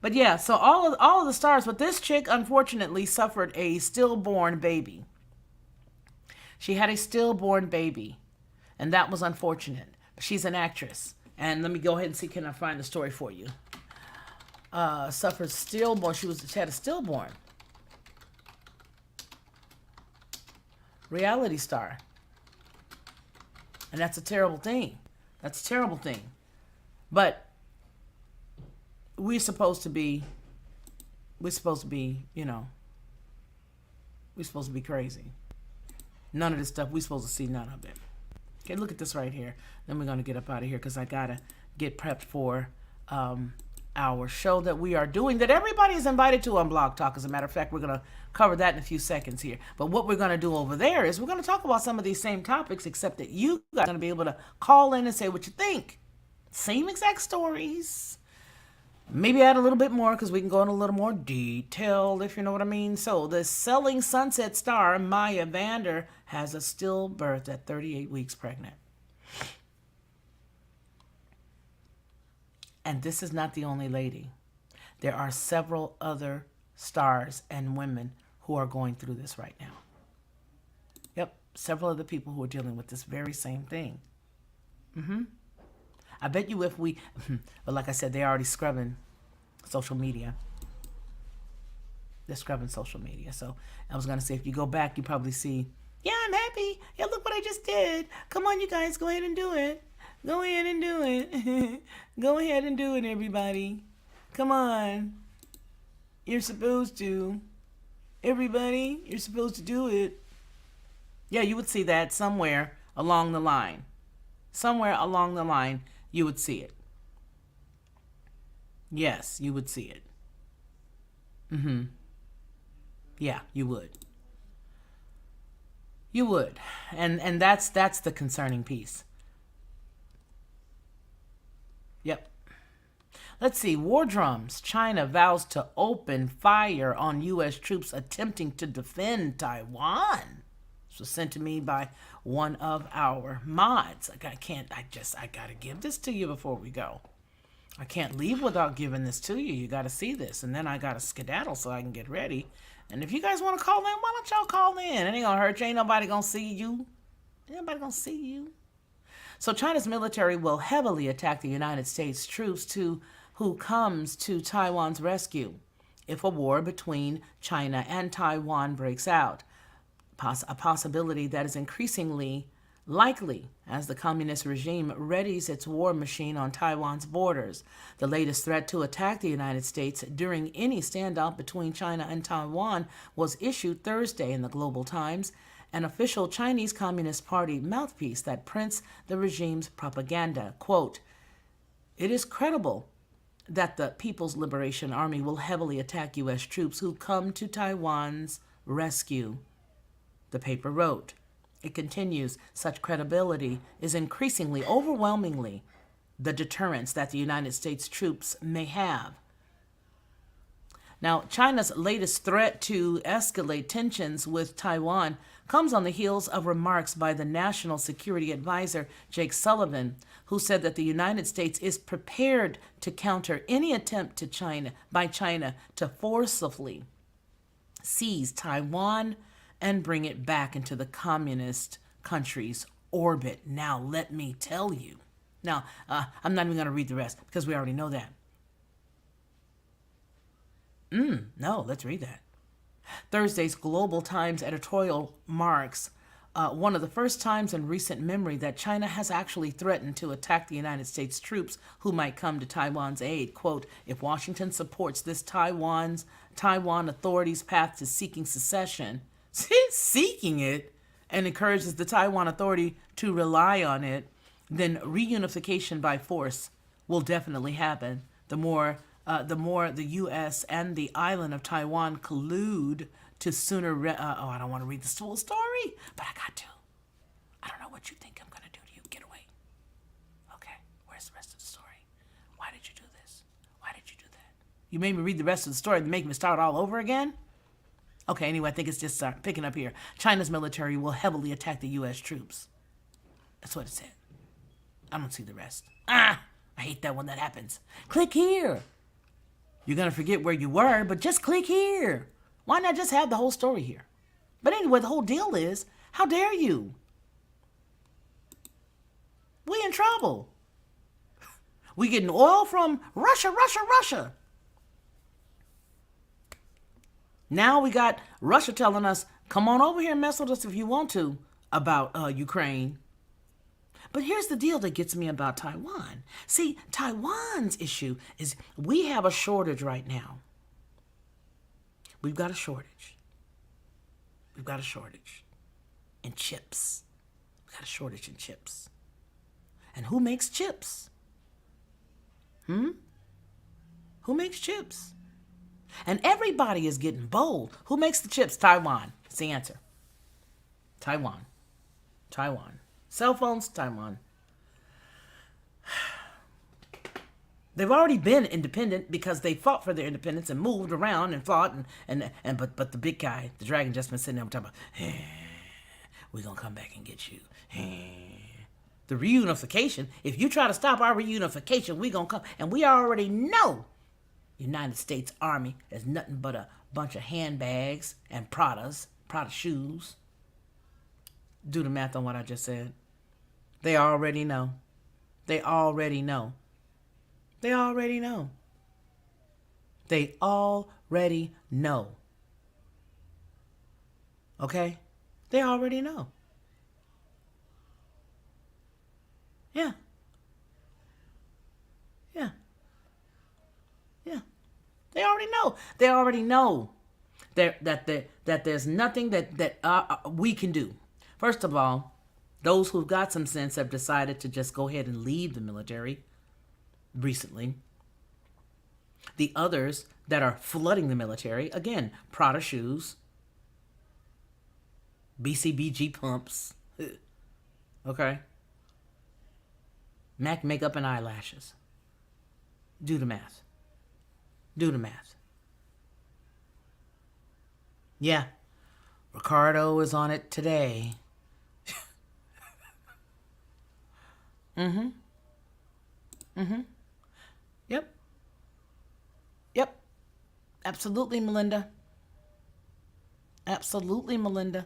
But yeah, so all of the stars, but this chick unfortunately suffered a stillborn baby. She had a stillborn baby, and that was unfortunate. She's an actress, and let me go ahead and see, can I find the story for you? Suffered stillborn. She had a stillborn. Reality star. And that's a terrible thing. But we're supposed to be crazy. None of this stuff, we're supposed to see none of it. Okay, look at this right here. Then we're going to get up out of here, because I got to get prepped for our show that we are doing, that everybody is invited to on Blog Talk. As a matter of fact, we're going to cover that in a few seconds here. But what we're going to do over there is we're going to talk about some of these same topics, except that you guys are going to be able to call in and say what you think. Same exact stories. Maybe add a little bit more, because we can go in a little more detail, if you know what I mean. So the Selling Sunset star, Maya Vander, has a stillbirth at 38 weeks pregnant. And this is not the only lady. There are several other stars and women who are going through this right now. Yep, several other people who are dealing with this very same thing. I bet you but like I said, they're already scrubbing social media. They're scrubbing social media. So I was going to say, if you go back, you probably see, yeah, I'm happy. Yeah, look what I just did. Come on, you guys, go ahead and do it. Go ahead and do it. Go ahead and do it, everybody. Come on. You're supposed to. Everybody, you're supposed to do it. Yeah, you would see that somewhere along the line. Somewhere along the line, you would see it. Yes, you would see it. Yeah, you would. You would. And that's the concerning piece. Yep. Let's see. War drums. China vows to open fire on U.S. troops attempting to defend Taiwan. This was sent to me by one of our mods. I gotta give this to you before we go. I can't leave without giving this to you. You gotta see this. And then I gotta skedaddle so I can get ready. And if you guys want to call in, why don't y'all call in? It ain't gonna hurt you. Ain't nobody gonna see you. Ain't nobody gonna see you. So China's military will heavily attack the United States troops who comes to Taiwan's rescue if a war between China and Taiwan breaks out. A possibility that is increasingly likely as the communist regime readies its war machine on Taiwan's borders. The latest threat to attack the United States during any standoff between China and Taiwan was issued Thursday in the Global Times, an official Chinese Communist Party mouthpiece that prints the regime's propaganda. Quote, "It is credible that the People's Liberation Army will heavily attack U.S. troops who come to Taiwan's rescue," the paper wrote. It continues, "Such credibility is increasingly, overwhelmingly, the deterrence that the United States troops may have." Now, China's latest threat to escalate tensions with Taiwan comes on the heels of remarks by the National Security Advisor, Jake Sullivan, who said that the United States is prepared to counter any attempt by China to forcibly seize Taiwan and bring it back into the communist country's orbit. Now, let me tell you. Now, I'm not even going to read the rest because we already know that. No, let's read that. Thursday's Global Times editorial marks one of the first times in recent memory that China has actually threatened to attack the United States troops who might come to Taiwan's aid. Quote, "If Washington supports this Taiwan authorities' path to seeking secession," seeking it, and encourages the Taiwan Authority to rely on it, then reunification by force will definitely happen. The more the U.S. and the island of Taiwan collude to sooner... I don't want to read the full story, but I got to. I don't know what you think I'm going to do to you. Get away. Okay, where's the rest of the story? Why did you do this? Why did you do that? You made me read the rest of the story to make me start all over again? Okay, anyway, I think it's just picking up here. China's military will heavily attack the U.S. troops. That's what it said. I don't see the rest. I hate that when that happens. Click here. You're going to forget where you were, but just click here. Why not just have the whole story here? But anyway, the whole deal is, how dare you? We in trouble. We getting oil from Russia. Now we got Russia telling us, come on over here and mess with us if you want to, about Ukraine. But here's the deal that gets me about Taiwan. See, Taiwan's issue is we have a shortage right now. We've got a shortage. We've got a shortage in chips. We've got a shortage in chips. And who makes chips? Who makes chips? And everybody is getting bold. Who makes the chips? Taiwan. That's the answer. Taiwan. Cell phones, Taiwan. They've already been independent because they fought for their independence and moved around and fought but the big guy, the dragon, just been sitting there talking about, we're gonna come back and get you. The reunification, if you try to stop our reunification, we gonna come. And we already know United States Army is nothing but a bunch of handbags and Prada shoes. Do the math on what I just said. They already know. They already know. They already know. They already know. Okay? They already know. Yeah. Yeah. Yeah. They already know. They already know that there's nothing that we can do. First of all, those who've got some sense have decided to just go ahead and leave the military recently. The others that are flooding the military, again, Prada shoes, BCBG pumps. Okay? MAC makeup and eyelashes. Do the math. Do the math. Yeah. Ricardo is on it today. Yep. Yep. Absolutely, Melinda. Absolutely, Melinda.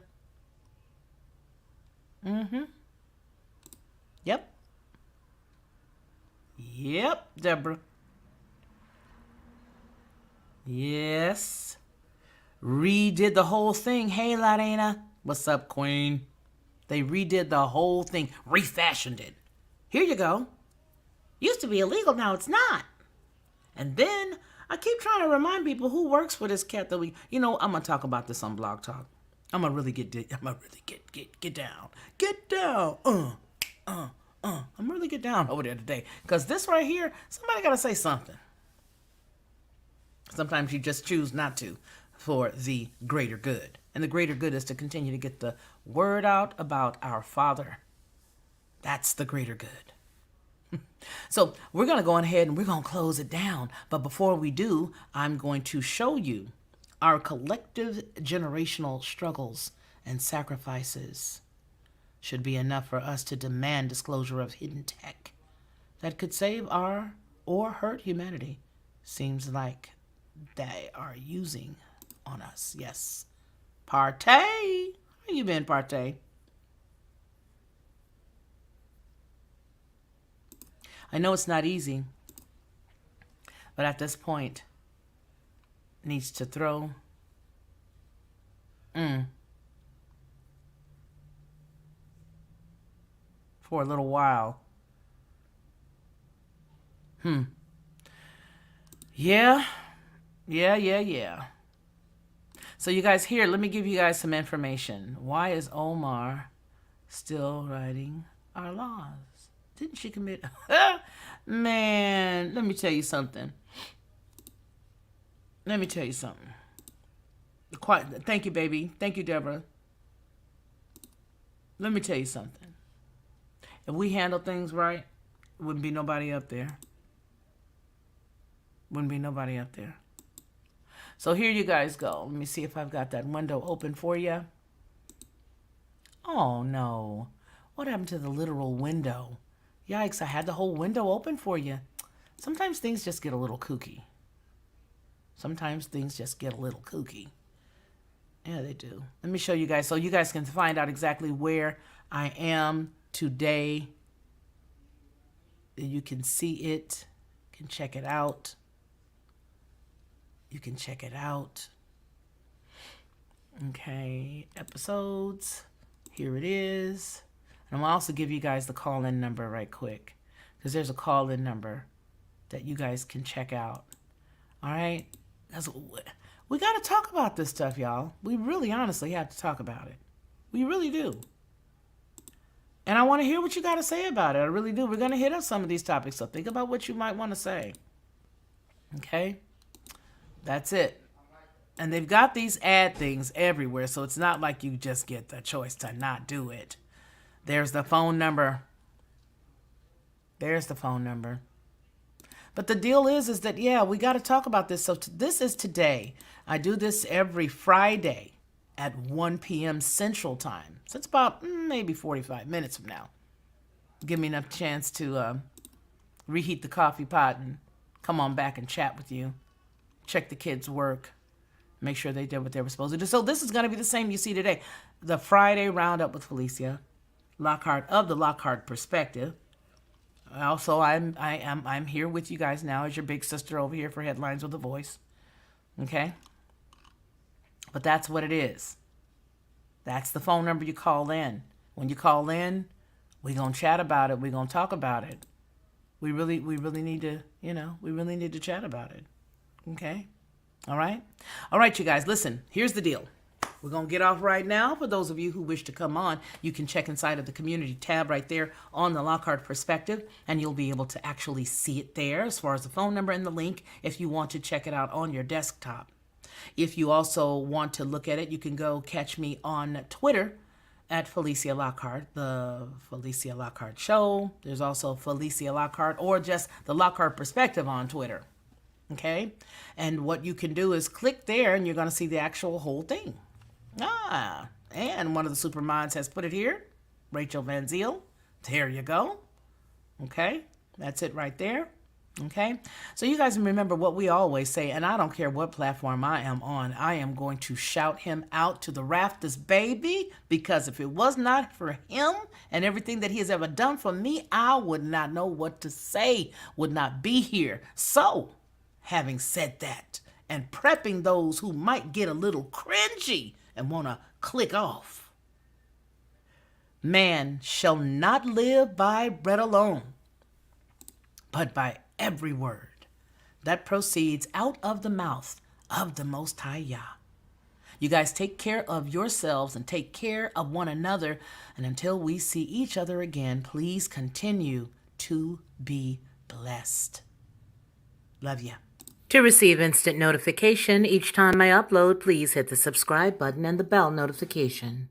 Yep. Yep, Deborah. Yes. Redid the whole thing. Hey, Lorena. What's up, Queen? They redid the whole thing. Refashioned it. Here you go. Used to be illegal, now it's not. And then I keep trying to remind people who works for this cat that we, I'm gonna talk about this on Blog Talk. I'm gonna really get down. Get down. I'm really get down over there today. Because this right here, somebody gotta say something. Sometimes you just choose not to for the greater good. And the greater good is to continue to get the word out about our Father. That's the greater good. So we're going to go ahead and we're going to close it down. But before we do, I'm going to show you our collective generational struggles and sacrifices should be enough for us to demand disclosure of hidden tech that could save our or hurt humanity. Seems like they are using on us. Yes. Partey. How you been, Partey? I know it's not easy, but at this point, needs to throw. For a little while. Yeah. So you guys here, let me give you guys some information. Why is Omar still writing our laws? Didn't she commit? Man, let me tell you something. Thank you, baby. Thank you, Deborah. Let me tell you something. If we handle things right, wouldn't be nobody up there. So here you guys go. Let me see if I've got that window open for you. Oh, no. What happened to the literal window? Yikes, I had the whole window open for you. Sometimes things just get a little kooky. Yeah, they do. Let me show you guys so you guys can find out exactly where I am today. You can see it. You can check it out. Okay, episodes. Here it is. And I'm going to also give you guys the call-in number right quick. Because there's a call-in number that you guys can check out. All right? We got to talk about this stuff, y'all. We really honestly have to talk about it. We really do. And I want to hear what you got to say about it. I really do. We're going to hit on some of these topics. So think about what you might want to say. Okay? That's it. And they've got these ad things everywhere. So it's not like you just get the choice to not do it. There's the phone number. But the deal is that, yeah, we got to talk about this. So this is today. I do this every Friday at 1 p.m. Central Time. So it's about maybe 45 minutes from now. Give me enough chance to reheat the coffee pot and come on back and chat with you. Check the kids' work. Make sure they did what they were supposed to do. So this is going to be the same you see today. The Friday Roundup with Felicia Lockhart of the Lockhart Perspective. Also, I'm here with you guys now as your big sister over here for Headlines with a Voice. Okay? But that's what it is. That's the phone number you call in. When you call in, we're going to chat about it. We're going to talk about it. We really need to, we really need to chat about it. Okay? All right? All right, you guys, listen, here's the deal. We're going to get off right now. For those of you who wish to come on, you can check inside of the community tab right there on the Lockhart Perspective, and you'll be able to actually see it there as far as the phone number and the link if you want to check it out on your desktop. If you also want to look at it, you can go catch me on Twitter at Felicia Lockhart, the Felicia Lockhart Show. There's also Felicia Lockhart or just the Lockhart Perspective on Twitter. Okay? And what you can do is click there and you're going to see the actual whole thing. And one of the Superminds has put it here. Rachel Van Ziel. There you go. Okay? That's it right there. Okay? So you guys remember what we always say, and I don't care what platform I am on, I am going to shout him out to the rafters, baby, because if it was not for him and everything that he has ever done for me, I would not know what to say, would not be here. So, having said that, and prepping those who might get a little cringy and want to click off, man shall not live by bread alone, but by every word that proceeds out of the mouth of the Most High Yah. You guys take care of yourselves and take care of one another. And until we see each other again, please continue to be blessed. Love ya. To receive instant notification each time I upload, please hit the subscribe button and the bell notification.